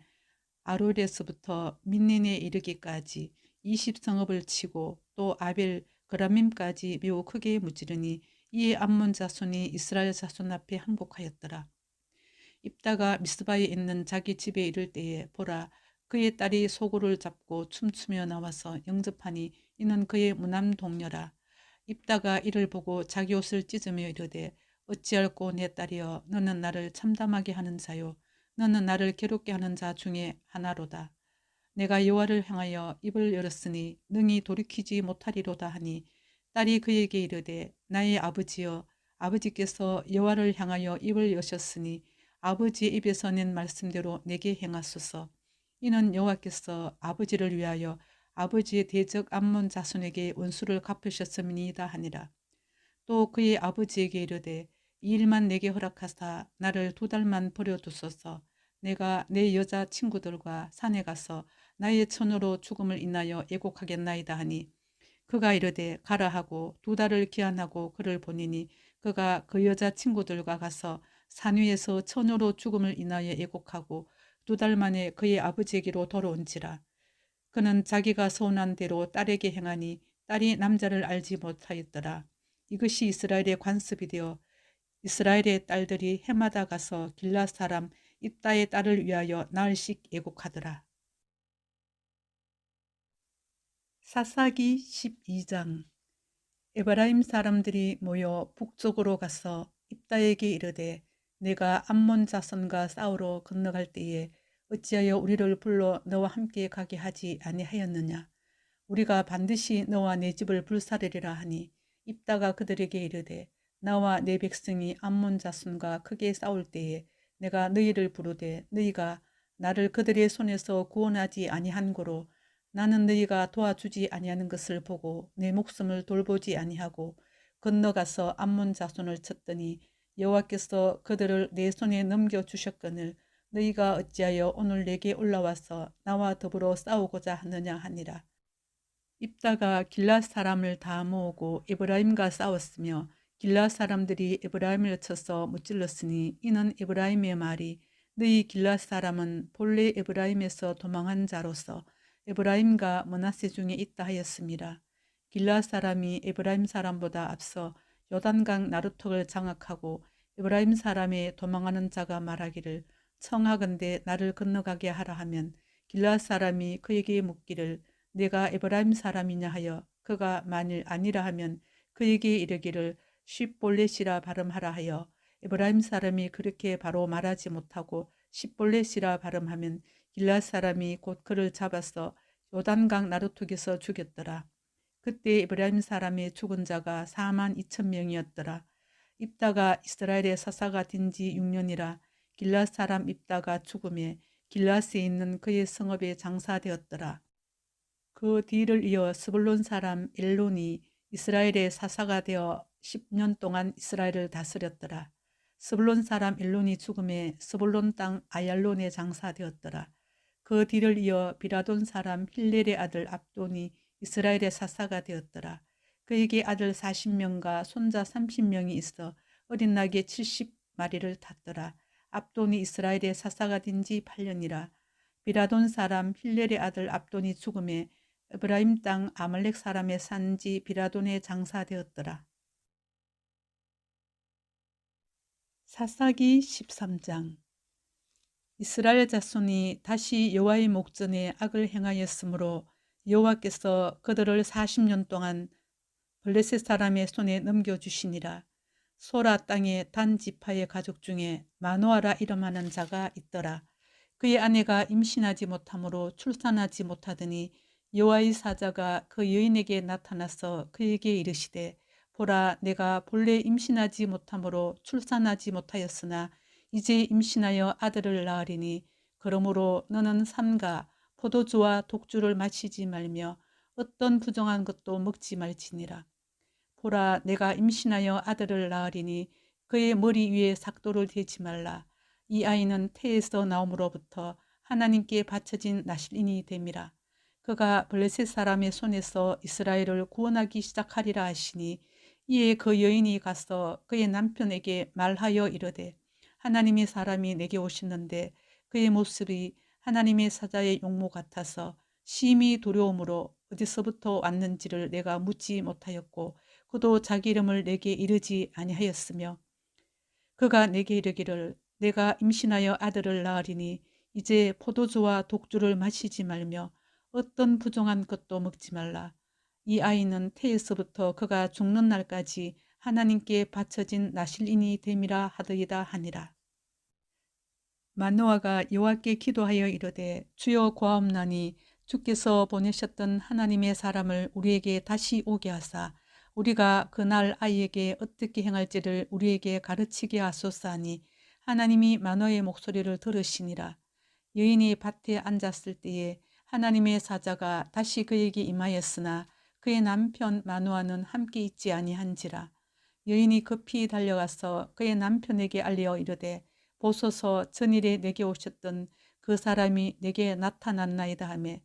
아롤에서부터 민닌에 이르기까지 20성읍을 치고 또 아벨 그라밈까지 매우 크게 무찌르니 이에 암몬 자손이 이스라엘 자손 앞에 항복하였더라. 입다가 미스바에 있는 자기 집에 이를 때에 보라 그의 딸이 소고를 잡고 춤추며 나와서 영접하니 이는 그의 무남 동료라. 입다가 이를 보고 자기 옷을 찢으며 이르되 어찌할꼬 내 딸이여 너는 나를 참담하게 하는 자요 너는 나를 괴롭게 하는 자 중에 하나로다. 내가 여호와를 향하여 입을 열었으니 능히 돌이키지 못하리로다 하니 딸이 그에게 이르되 나의 아버지여 아버지께서 여호와를 향하여 입을 여셨으니 아버지의 입에서 낸 말씀대로 내게 행하소서. 이는 여호와께서 아버지를 위하여 아버지의 대적 암몬 자손에게 원수를 갚으셨음이니이다 하니라. 또 그의 아버지에게 이르되 이 일만 내게 허락하사 나를 2달만 버려두소서. 내가 내 여자 친구들과 산에 가서 나의 처녀로 죽음을 인하여 애곡하겠나이다 하니 그가 이르되 가라 하고 2달을 기한하고 그를 보내니 그가 그 여자 친구들과 가서 산 위에서 처녀로 죽음을 인하여 애곡하고 2달 만에 그의 아버지에게로 돌아온지라. 그는 자기가 서운한 대로 딸에게 행하니 딸이 남자를 알지 못하였더라. 이것이 이스라엘의 관습이 되어 이스라엘의 딸들이 해마다 가서 길앗 사람 입다의 딸을 위하여 나흘씩 애곡하더라. 사사기 12장. 에브라임 사람들이 모여 북쪽으로 가서 입다에게 이르되 내가 암몬 자손과 싸우러 건너갈 때에 어찌하여 우리를 불러 너와 함께 가게 하지 아니하였느냐. 우리가 반드시 너와 내 집을 불사르리라 하니 입다가 그들에게 이르되 나와 내 백성이 암몬 자손과 크게 싸울 때에 내가 너희를 부르되 너희가 나를 그들의 손에서 구원하지 아니한 고로 나는 너희가 도와주지 아니하는 것을 보고 내 목숨을 돌보지 아니하고 건너가서 암몬 자손을 쳤더니 여호와께서 그들을 내 손에 넘겨주셨거늘 너희가 어찌하여 오늘 내게 올라와서 나와 더불어 싸우고자 하느냐 하니라. 입다가 길앗 사람을 다 모으고 에브라임과 싸웠으며 길앗 사람들이 에브라임을 쳐서 무찔렀으니 이는 에브라임의 말이 너희 길앗 사람은 본래 에브라임에서 도망한 자로서 에브라임과 므낫세 중에 있다 하였습니다. 길앗 사람이 에브라임 사람보다 앞서 요단강 나루턱을 장악하고 에브라임 사람의 도망하는 자가 말하기를 청하건대 나를 건너가게 하라 하면 길앗 사람이 그에게 묻기를 내가 에브라임 사람이냐 하여 그가 만일 아니라 하면 그에게 이르기를 쉽볼렛이라 발음하라 하여 에브라임 사람이 그렇게 바로 말하지 못하고 십볼렛이라 발음하면 길앗 사람이 곧 그를 잡아서 요단강 나루턱에서 죽였더라. 그때 에브라임 사람의 죽은 자가 42,000명이었더라. 입다가 이스라엘의 사사가 된 지 6년이라 길앗 사람 입다가 죽음에 길앗에 있는 그의 성읍에 장사되었더라. 그 뒤를 이어 스불론 사람 엘론이 이스라엘의 사사가 되어 10년 동안 이스라엘을 다스렸더라. 스불론 사람 엘론이 죽음에 스불론 땅 아얄론에 장사되었더라. 그 뒤를 이어 비라돈 사람 힐렐의 아들 압돈이 이스라엘의 사사가 되었더라. 그에게 아들 40명과 손자 30명이 있어 어린 나귀 70마리를 탔더라. 압돈이 이스라엘의 사사가 된 지 8년이라. 비라돈 사람 힐렐의 아들 압돈이 죽음에 에브라임 땅 아말렉 사람의 산지 비라돈에 장사되었더라. 사사기 13장. 이스라엘 자손이 다시 여호와의 목전에 악을 행하였으므로 여호와께서 그들을 40년 동안 블레셋 사람의 손에 넘겨주시니라. 소라 땅의 단 지파의 가족 중에 마노아라 이름하는 자가 있더라. 그의 아내가 임신하지 못하므로 출산하지 못하더니 여호와의 사자가 그 여인에게 나타나서 그에게 이르시되 보라, 내가 본래 임신하지 못함으로 출산하지 못하였으나 이제 임신하여 아들을 낳으리니 그러므로 너는 삼가 포도주와 독주를 마시지 말며 어떤 부정한 것도 먹지 말지니라. 보라, 내가 임신하여 아들을 낳으리니 그의 머리 위에 삭도를 대지 말라. 이 아이는 태에서 나옴으로부터 하나님께 바쳐진 나실인이 됨이라. 그가 블레셋 사람의 손에서 이스라엘을 구원하기 시작하리라 하시니 이에 그 여인이 가서 그의 남편에게 말하여 이르되 하나님의 사람이 내게 오셨는데 그의 모습이 하나님의 사자의 용모 같아서 심히 두려움으로 어디서부터 왔는지를 내가 묻지 못하였고 그도 자기 이름을 내게 이르지 아니하였으며 그가 내게 이르기를 내가 임신하여 아들을 낳으리니 이제 포도주와 독주를 마시지 말며 어떤 부정한 것도 먹지 말라. 이 아이는 태에서부터 그가 죽는 날까지 하나님께 바쳐진 나실인이 됨이라 하더이다 하니라. 마노아가 여호와께 기도하여 이르되 주여 고하옵나니 주께서 보내셨던 하나님의 사람을 우리에게 다시 오게 하사 우리가 그날 아이에게 어떻게 행할지를 우리에게 가르치게 하소서 하니 하나님이 마노아의 목소리를 들으시니라. 여인이 밭에 앉았을 때에 하나님의 사자가 다시 그에게 임하였으나 그의 남편 마노아는 함께 있지 아니한지라. 여인이 급히 달려가서 그의 남편에게 알려 이르되 보소서 전일에 내게 오셨던 그 사람이 내게 나타났나이다 하며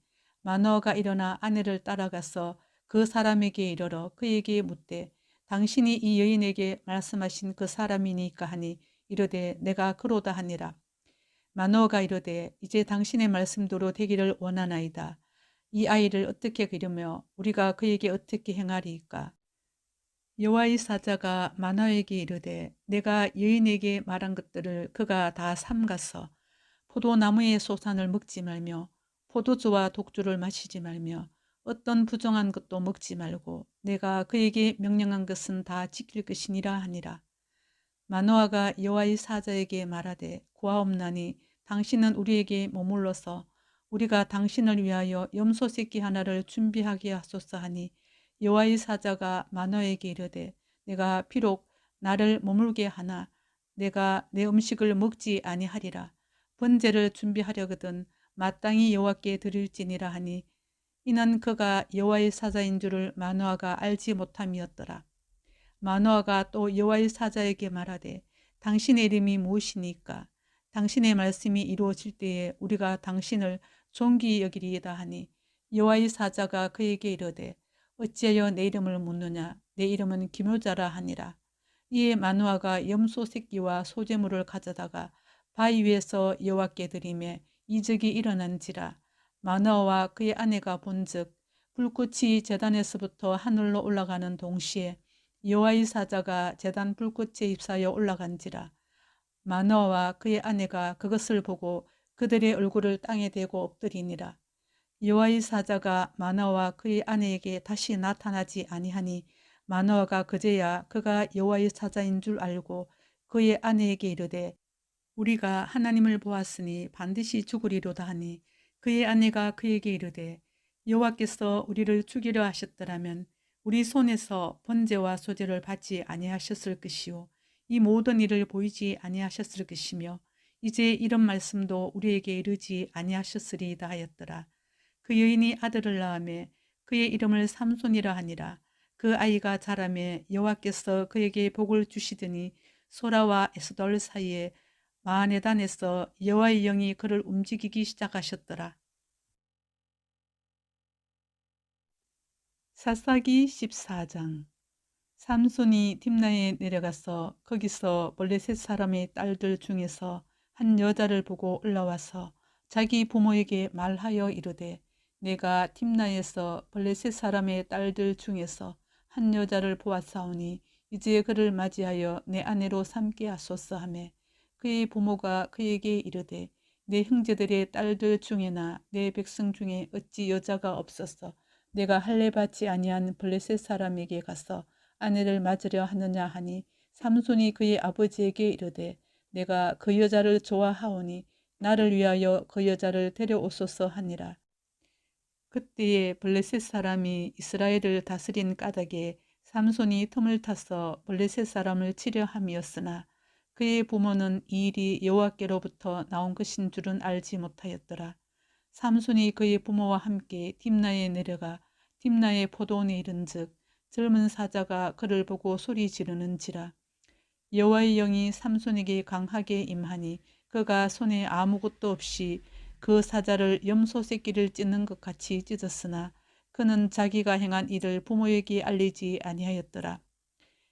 마노아가 일어나 아내를 따라가서 그 사람에게 이르러 그에게 묻되 당신이 이 여인에게 말씀하신 그 사람이니까 하니 이르되 내가 그로다 하니라. 마노아가 이르되 이제 당신의 말씀대로 되기를 원하나이다. 이 아이를 어떻게 기르며 우리가 그에게 어떻게 행하리이까. 여호와의 사자가 마노아에게 이르되 내가 여인에게 말한 것들을 그가 다 삼가서 포도나무의 소산을 먹지 말며 포도주와 독주를 마시지 말며 어떤 부정한 것도 먹지 말고 내가 그에게 명령한 것은 다 지킬 것이니라 하니라. 마노아가 여호와의 사자에게 말하되 고하옵나니 당신은 우리에게 머물러서 우리가 당신을 위하여 염소 새끼 하나를 준비하게 하소서 하니 여호와의 사자가 마노아에게 이르되 내가 비록 나를 머물게 하나 내가 내 음식을 먹지 아니하리라. 번제를 준비하려거든 마땅히 여호와께 드릴지니라 하니 이는 그가 여호와의 사자인 줄을 마노아가 알지 못함이었더라. 마노아가 또 여호와의 사자에게 말하되 당신의 이름이 무엇이니까 당신의 말씀이 이루어질 때에 우리가 당신을 존귀히 여기리이다 하니 여호와의 사자가 그에게 이르되 어찌하여 내 이름을 묻느냐 내 이름은 기묘자라 하니라. 이에 마노아가 염소 새끼와 소재물을 가져다가 바위 위에서 여호와께 드리매 이적이 일어난지라. 마노아와 그의 아내가 본즉 불꽃이 제단에서부터 하늘로 올라가는 동시에 여호와의 사자가 제단 불꽃에 휩싸여 올라간지라. 마노아와 그의 아내가 그것을 보고 그들의 얼굴을 땅에 대고 엎드리니라. 여호와의 사자가 마노아와 그의 아내에게 다시 나타나지 아니하니 마노아가 그제야 그가 여호와의 사자인 줄 알고 그의 아내에게 이르되 우리가 하나님을 보았으니 반드시 죽으리로다 하니 그의 아내가 그에게 이르되 여호와께서 우리를 죽이려 하셨더라면 우리 손에서 번제와 소제를 받지 아니하셨을 것이요 이 모든 일을 보이지 아니하셨을 것이며 이제 이런 말씀도 우리에게 이르지 아니하셨으리이다 하였더라. 그 여인이 아들을 낳으매 그의 이름을 삼손이라 하니라. 그 아이가 자라매 여호와께서 그에게 복을 주시더니 소라와 에스돌 사이에 마하네단에서 여호와의 영이 그를 움직이기 시작하셨더라. 사사기 14장. 삼손이 딥나에 내려가서 거기서 블레셋 사람의 딸들 중에서 한 여자를 보고 올라와서 자기 부모에게 말하여 이르되 내가 딥나에서 블레셋 사람의 딸들 중에서 한 여자를 보았사오니 이제 그를 맞이하여 내 아내로 삼게 하소서 하매 그의 부모가 그에게 이르되 내 형제들의 딸들 중에나 내 백성 중에 어찌 여자가 없어서 내가 할례 받지 아니한 블레셋 사람에게 가서 아내를 맞으려 하느냐 하니 삼손이 그의 아버지에게 이르되 내가 그 여자를 좋아하오니 나를 위하여 그 여자를 데려오소서 하니라. 그때에 블레셋 사람이 이스라엘을 다스린 까닭에 삼손이 틈을 타서 블레셋 사람을 치려 함이었으나 그의 부모는 이 일이 여호와께로부터 나온 것인 줄은 알지 못하였더라. 삼손이 그의 부모와 함께 딥나에 내려가 딥나의 포도원에 이른즉 젊은 사자가 그를 보고 소리 지르는지라. 여호와의 영이 삼손에게 강하게 임하니 그가 손에 아무것도 없이 그 사자를 염소 새끼를 찢는 것 같이 찢었으나 그는 자기가 행한 일을 부모에게 알리지 아니하였더라.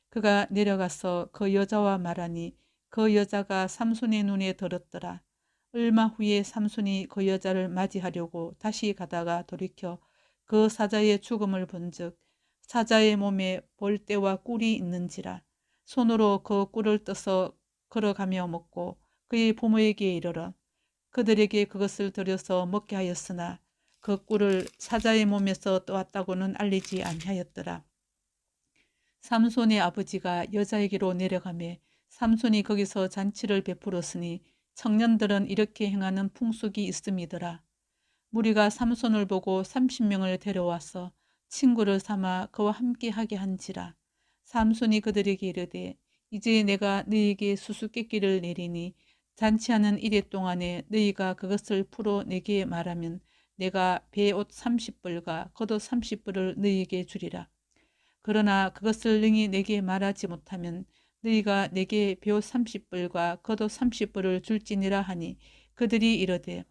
그가 내려가서 그 여자와 말하니 그 여자가 삼손의 눈에 들었더라. 얼마 후에 삼손이 그 여자를 맞이하려고 다시 가다가 돌이켜 그 사자의 죽음을 본즉 사자의 몸에 볼대와 꿀이 있는지라. 손으로 그 꿀을 떠서 걸어가며 먹고 그의 부모에게 이르러 그들에게 그것을 들여서 먹게 하였으나 그 꿀을 사자의 몸에서 떠왔다고는 알리지 아니하였더라. 삼손의 아버지가 여자에게로 내려가매 삼손이 거기서 잔치를 베풀었으니 청년들은 이렇게 행하는 풍속이 있음이더라. 무리가 삼손을 보고 30명을 데려와서 친구를 삼아 그와 함께 하게 한지라. 삼손이 그들에게 이르되 이제 내가 너희에게 수수께끼를 내리니 잔치하는 이래 동안에 너희가 그것을 풀어 내게 말하면 내가 배옷 30벌과 겉옷 30벌을 너희에게 주리라. 그러나 그것을 능히 내게 말하지 못하면 너희가 내게 배옷 30벌과 겉옷 30벌을 줄지니라 하니 그들이 이르되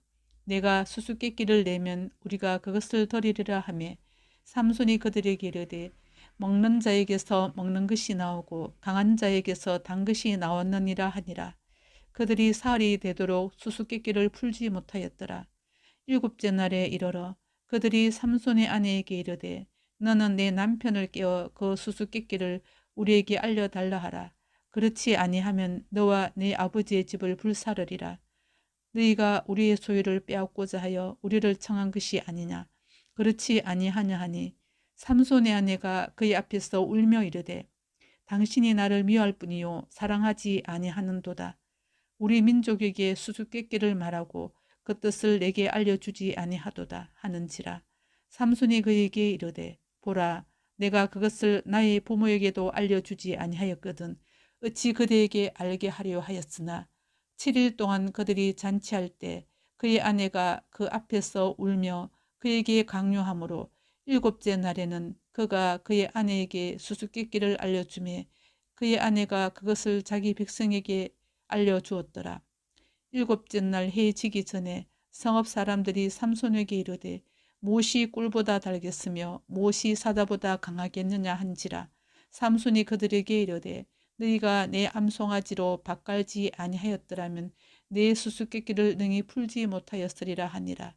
내가 수수께끼를 내면 우리가 그것을 드리리라 하매 삼손이 그들에게 이르되 먹는 자에게서 먹는 것이 나오고 강한 자에게서 단 것이 나왔느니라 하니라. 그들이 사흘이 되도록 수수께끼를 풀지 못하였더라. 일곱째 날에 이르러 그들이 삼손의 아내에게 이르되 너는 내 남편을 깨워 그 수수께끼를 우리에게 알려달라 하라. 그렇지 아니하면 너와 네 아버지의 집을 불사르리라. 너희가 우리의 소유를 빼앗고자 하여 우리를 청한 것이 아니냐. 그렇지 아니하냐 하니 삼손의 아내가 그의 앞에서 울며 이르되 당신이 나를 미워할 뿐이요 사랑하지 아니하는도다. 우리 민족에게 수수께끼를 말하고 그 뜻을 내게 알려주지 아니하도다 하는지라. 삼손이 그에게 이르되 보라 내가 그것을 나의 부모에게도 알려주지 아니하였거든 어찌 그대에게 알게 하려 하였으나 7일 동안 그들이 잔치할 때 그의 아내가 그 앞에서 울며 그에게 강요하므로 일곱째 날에는 그가 그의 아내에게 수수께끼를 알려주매 그의 아내가 그것을 자기 백성에게 알려주었더라. 일곱째 날 해 지기 전에 성읍 사람들이 삼손에게 이르되 무엇이 꿀보다 달겠으며 무엇이 사자보다 강하겠느냐 한지라. 삼손이 그들에게 이르되 너희가 내 암송아지로 밭갈지 아니하였더라면 내 수수께끼를 능히 풀지 못하였으리라 하니라.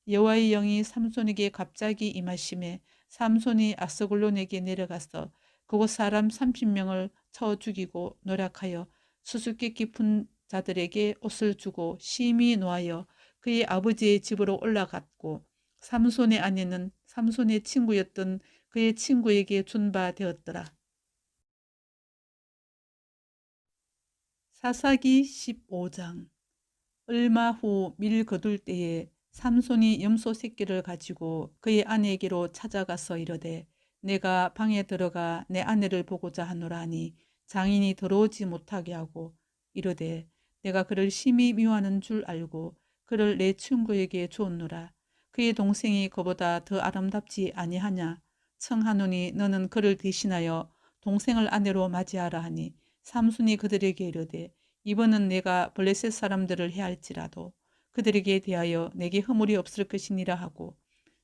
여호와의 영이 삼손에게 갑자기 임하심에 삼손이 아스글론에게 내려가서 그곳 사람 30명을 쳐 죽이고 노략하여 수수께끼 푼 자들에게 옷을 주고 심히 노하여 그의 아버지의 집으로 올라갔고 삼손의 아내는 삼손의 친구였던 그의 친구에게 준 바 되었더라. 사사기 15장. 얼마 후 밀 거둘 때에 삼손이 염소 새끼를 가지고 그의 아내에게로 찾아가서 이르되 내가 방에 들어가 내 아내를 보고자 하노라 하니 장인이 들어오지 못하게 하고 이르되 내가 그를 심히 미워하는 줄 알고 그를 내 친구에게 주었노라. 그의 동생이 그보다 더 아름답지 아니하냐. 청하노니 너는 그를 대신하여 동생을 아내로 맞이하라 하니 삼손이 그들에게 이르되 이번은 내가 블레셋 사람들을 해할지라도 그들에게 대하여 내게 허물이 없을 것이니라 하고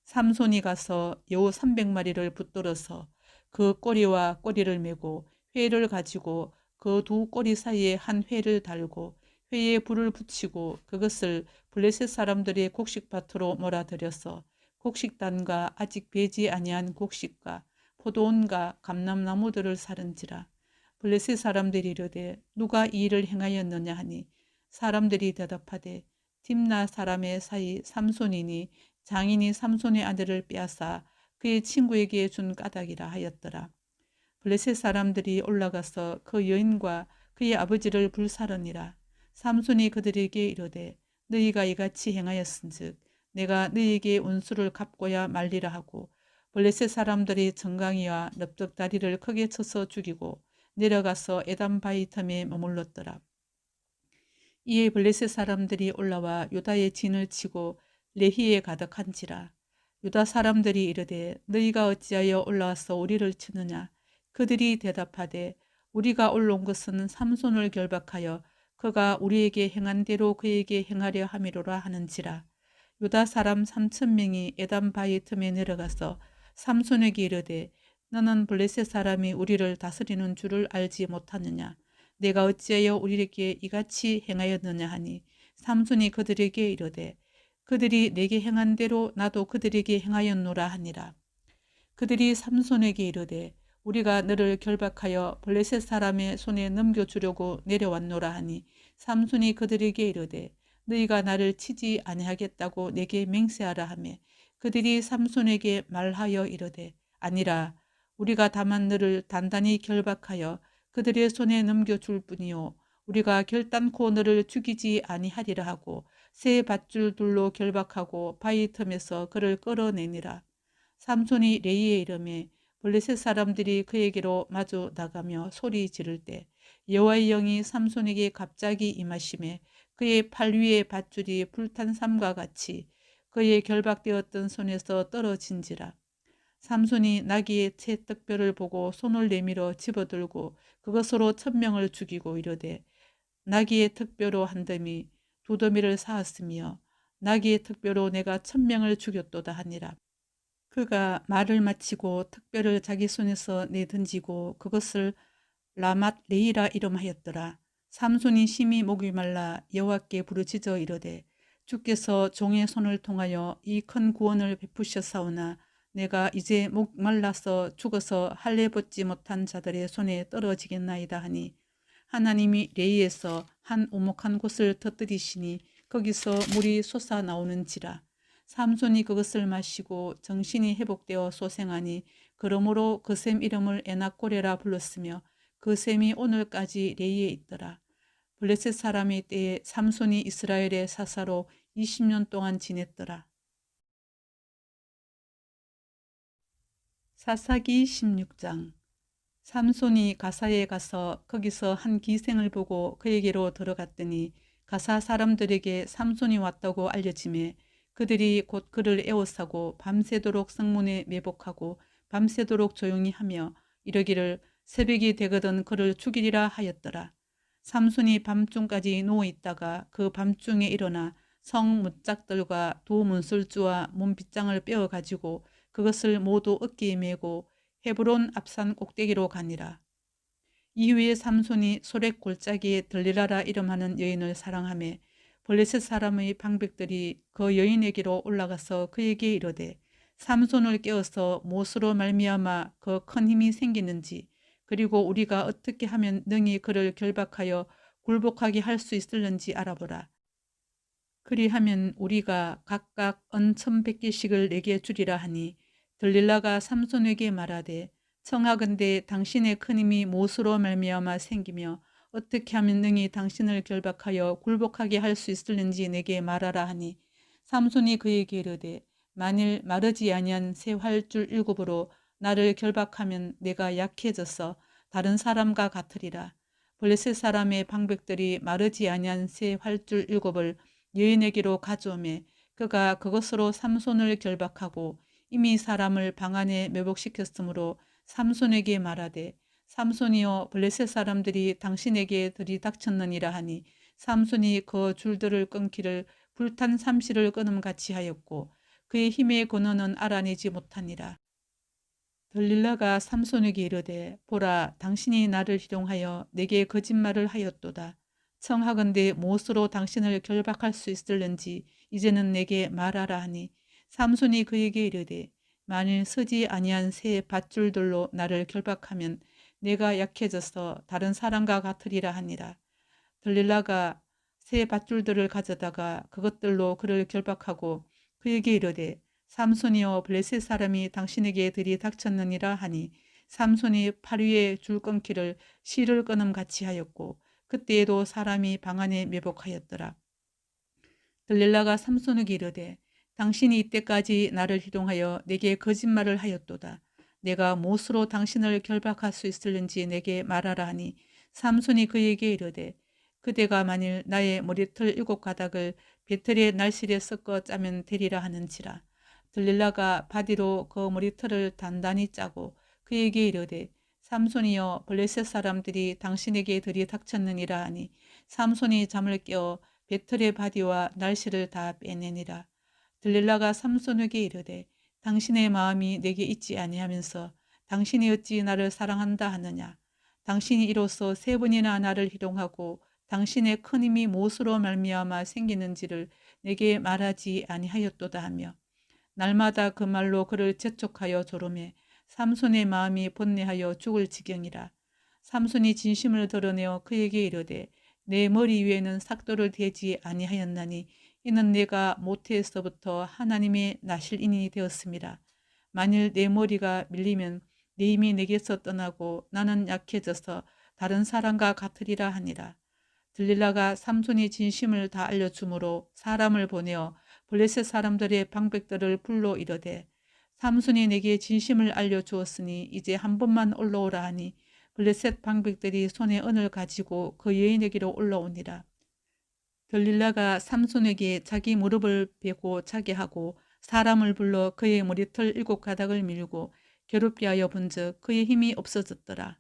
삼손이 가서 여우 300마리를 붙들어서 그 꼬리와 꼬리를 메고 회를 가지고 그 두 꼬리 사이에 한 회를 달고 회에 불을 붙이고 그것을 블레셋 사람들의 곡식밭으로 몰아들여서 곡식단과 아직 배지 아니한 곡식과 포도원과 감람나무들을 사른지라. 블레셋 사람들이 이르되 누가 이 일을 행하였느냐 하니 사람들이 대답하되 딥나 사람의 사이 삼손이니 장인이 삼손의 아들을 빼앗아 그의 친구에게 준 까닭이라 하였더라. 블레셋 사람들이 올라가서 그 여인과 그의 아버지를 불사르니라. 삼손이 그들에게 이르되 너희가 이같이 행하였은즉 내가 너희에게 운수를 갚고야 말리라 하고 블레셋 사람들이 정강이와 넓적다리를 크게 쳐서 죽이고 내려가서 에담 바위 틈에 머물렀더라. 이에 블레셋 사람들이 올라와 유다의 진을 치고 레히에 가득한지라. 유다 사람들이 이르되 너희가 어찌하여 올라와서 우리를 치느냐. 그들이 대답하되 우리가 올라온 것은 삼손을 결박하여 그가 우리에게 행한 대로 그에게 행하려 함이로라 하는지라. 유다 사람 3,000명이 에담 바위 틈에 내려가서 삼손에게 이르되 너는 블레셋 사람이 우리를 다스리는 줄을 알지 못하느냐. 내가 어찌하여 우리에게 이같이 행하였느냐 하니 삼손이 그들에게 이르되 그들이 내게 행한 대로 나도 그들에게 행하였노라 하니라. 그들이 삼손에게 이르되 우리가 너를 결박하여 블레셋 사람의 손에 넘겨주려고 내려왔노라 하니 삼손이 그들에게 이르되 너희가 나를 치지 아니하겠다고 내게 맹세하라 하매 그들이 삼손에게 말하여 이르되 아니라 우리가 다만 너를 단단히 결박하여 그들의 손에 넘겨줄 뿐이요 우리가 결단코 너를 죽이지 아니하리라 하고 새 밧줄 둘로 결박하고 바위 틈에서 그를 끌어내니라. 삼손이 레이에 이르매 블레셋 사람들이 그에게로 마주 나가며 소리 지를 때 여호와의 영이 삼손에게 갑자기 임하심에 그의 팔 위에 밧줄이 불탄 삼과 같이 그의 결박되었던 손에서 떨어진지라. 삼손이 나귀의 채떡뼈를 보고 손을 내밀어 집어들고 그것으로 1,000명을 죽이고 이르되 나귀의 턱뼈로 한 더미 두 더미를 쌓았으며 나귀의 턱뼈로 내가 1,000명을 죽였도다 하니라. 그가 말을 마치고 턱뼈를 자기 손에서 내던지고 그것을 라맛 레이라 이름하였더라. 삼손이 심히 목이 말라 여호와께 부르짖어 이르되 주께서 종의 손을 통하여 이 큰 구원을 베푸셨사오나 내가 이제 목 말라서 죽어서 할례 벗지 못한 자들의 손에 떨어지겠나이다 하니 하나님이 레이에서 한 오목한 곳을 터뜨리시니 거기서 물이 솟아 나오는지라. 삼손이 그것을 마시고 정신이 회복되어 소생하니 그러므로 그 샘 이름을 에낙고레라 불렀으며 그 샘이 오늘까지 레이에 있더라. 블레셋 사람의 때에 삼손이 이스라엘의 사사로 20년 동안 지냈더라. 사사기 16장. 삼손이 가사에 가서 거기서 한 기생을 보고 그에게로 들어갔더니 가사 사람들에게 삼손이 왔다고 알려지매 그들이 곧 그를 에워싸고 밤새도록 성문에 매복하고 밤새도록 조용히 하며 이러기를 새벽이 되거든 그를 죽이리라 하였더라. 삼손이 밤중까지 누워있다가 그 밤중에 일어나 성 문짝들과 두 문술주와 문빗장을 빼어가지고 그것을 모두 어깨에 메고 헤브론 앞산 꼭대기로 가니라. 이후에 삼손이 소렉 골짜기에 들리라라 이름하는 여인을 사랑하며 블레셋 사람의 방백들이 그 여인에게로 올라가서 그에게 이르되 삼손을 깨어서 무엇으로 말미암아 그 큰 힘이 생기는지 그리고 우리가 어떻게 하면 능히 그를 결박하여 굴복하게 할 수 있을는지 알아보라. 그리하면 우리가 각각 은 1,100개씩을 내게 주리라 하니 들릴라가 삼손에게 말하되 청하건대 당신의 큰 힘이 무엇으로 말미암아 생기며 어떻게 하면 능히 당신을 결박하여 굴복하게 할 수 있을는지 내게 말하라 하니 삼손이 그에게 이르되 만일 마르지 아니한 새 활줄 7으로 나를 결박하면 내가 약해져서 다른 사람과 같으리라. 블레셋 사람의 방백들이 마르지 아니한 새 활줄 7을 여인에게로 가져오매 그가 그것으로 삼손을 결박하고 이미 사람을 방 안에 매복시켰으므로 삼손에게 말하되 삼손이여 블레셋 사람들이 당신에게 들이닥쳤느니라 하니 삼손이 그 줄들을 끊기를 불탄 삼시를 끊음같이 하였고 그의 힘의 근원은 알아내지 못하니라. 들릴라가 삼손에게 이르되 보라 당신이 나를 희롱하여 내게 거짓말을 하였도다. 청하건대 무엇으로 당신을 결박할 수 있을는지 이제는 내게 말하라 하니 삼손이 그에게 이르되 만일 서지 아니한 새 밧줄들로 나를 결박하면 내가 약해져서 다른 사람과 같으리라 하니라. 들릴라가 새 밧줄들을 가져다가 그것들로 그를 결박하고 그에게 이르되 삼손이여 블레셋 사람이 당신에게 들이닥쳤느니라 하니 삼손이 팔 위에 줄 끊기를 실을 끊음같이 하였고 그때에도 사람이 방 안에 매복하였더라. 들릴라가 삼손에게 이르되 당신이 이때까지 나를 희롱하여 내게 거짓말을 하였도다. 내가 무엇으로 당신을 결박할 수 있을는지 내게 말하라 하니 삼손이 그에게 이르되 그대가 만일 나의 머리털 7가닥을 배틀의 날실에 섞어 짜면 되리라 하는지라. 들릴라가 바디로 그 머리털을 단단히 짜고 그에게 이르되 삼손이여 블레셋 사람들이 당신에게 들이닥쳤느니라 하니 삼손이 잠을 깨어 배틀의 바디와 날실을 다 빼내니라. 들릴라가 삼손에게 이르되 당신의 마음이 내게 있지 아니하면서 당신이 어찌 나를 사랑한다 하느냐. 당신이 이로써 3번이나 나를 희롱하고 당신의 큰 힘이 무엇으로 말미암아 생기는지를 내게 말하지 아니하였도다 하며 날마다 그 말로 그를 재촉하여 조르매 삼손의 마음이 번뇌하여 죽을 지경이라. 삼손이 진심을 드러내어 그에게 이르되 내 머리 위에는 삭도를 대지 아니하였나니 이는 내가 모태에서부터 하나님의 나실인이 되었습니다. 만일 내 머리가 밀리면 내 힘이 내게서 떠나고 나는 약해져서 다른 사람과 같으리라 하니라. 들릴라가 삼손이 진심을 다 알려주므로 사람을 보내어 블레셋 사람들의 방백들을 불러 이르되 삼손이 내게 진심을 알려주었으니 이제 한 번만 올라오라 하니 블레셋 방백들이 손에 은을 가지고 그 여인에게로 올라오니라. 들릴라가 삼손에게 자기 무릎을 베고 자게 하고 사람을 불러 그의 머리털 7가닥을 밀고 괴롭게 하여 본즉 그의 힘이 없어졌더라.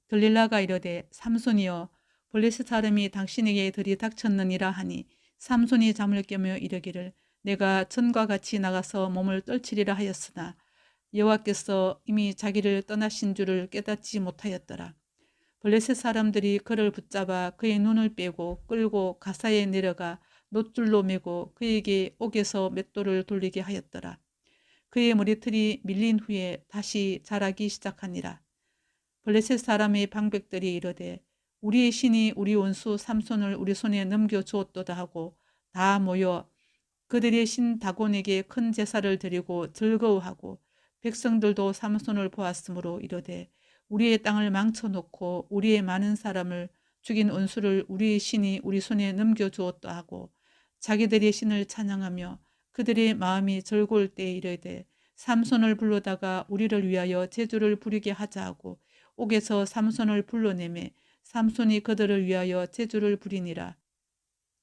들릴라가 이르되 삼손이여 블레셋 사람이 당신에게 들이닥쳤느니라 하니 삼손이 잠을 깨며 이르기를 내가 전과 같이 나가서 몸을 떨치리라 하였으나 여호와께서 이미 자기를 떠나신 줄을 깨닫지 못하였더라. 블레셋 사람들이 그를 붙잡아 그의 눈을 빼고 끌고 가사에 내려가 놋줄로 매고 그에게 옥에서 맷돌을 돌리게 하였더라. 그의 머리털이 밀린 후에 다시 자라기 시작하니라. 블레셋 사람의 방백들이 이르되 우리의 신이 우리 원수 삼손을 우리 손에 넘겨주었도다 하고 다 모여 그들의 신 다곤에게 큰 제사를 드리고 즐거워하고 백성들도 삼손을 보았으므로 이르되 우리의 땅을 망쳐놓고 우리의 많은 사람을 죽인 원수를 우리의 신이 우리 손에 넘겨주었다 하고 자기들의 신을 찬양하며 그들의 마음이 즐거울 때에 이르되 삼손을 불러다가 우리를 위하여 제주를 부리게 하자 하고 옥에서 삼손을 불러내매 삼손이 그들을 위하여 제주를 부리니라.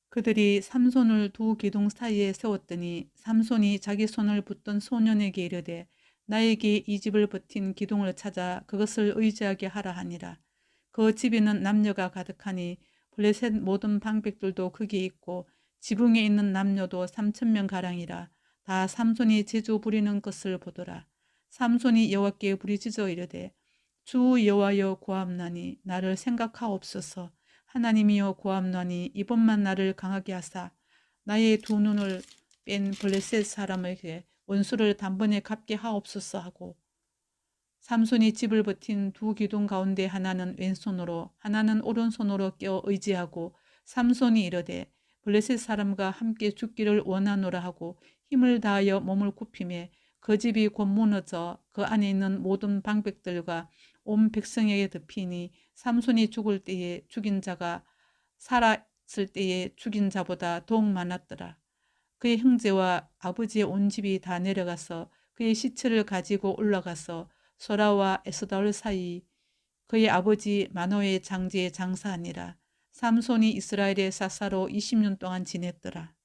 그들이 삼손을 두 기둥 사이에 세웠더니 삼손이 자기 손을 붙던 소년에게 이르되 나에게 이 집을 버틴 기둥을 찾아 그것을 의지하게 하라 하니라. 그 집에는 남녀가 가득하니 블레셋 모든 방백들도 거기 있고 지붕에 있는 남녀도 3,000명 가량이라. 다 삼손이 제주 부리는 것을 보더라. 삼손이 여호와께 부르짖어 이르되 주 여호와여 구하옵나니 나를 생각하옵소서. 하나님이여 구하옵나니 이번만 나를 강하게 하사 나의 두 눈을 뺀 블레셋 사람에게 원수를 단번에 갚게 하옵소서 하고 삼손이 집을 버틴 두 기둥 가운데 하나는 왼손으로 하나는 오른손으로 껴 의지하고 삼손이 이르되 블레셋 사람과 함께 죽기를 원하노라 하고 힘을 다하여 몸을 굽히매 그 집이 곧 무너져 그 안에 있는 모든 방백들과 온 백성에게 덮이니 삼손이 죽을 때에 죽인 자가 살았을 때에 죽인 자보다 더욱 많았더라. 그의 형제와 아버지의 온 집이 다 내려가서 그의 시체를 가지고 올라가서 소라와 에스다올 사이 그의 아버지 마노의 장지에 장사하니라. 삼손이 이스라엘의 사사로 20년 동안 지냈더라.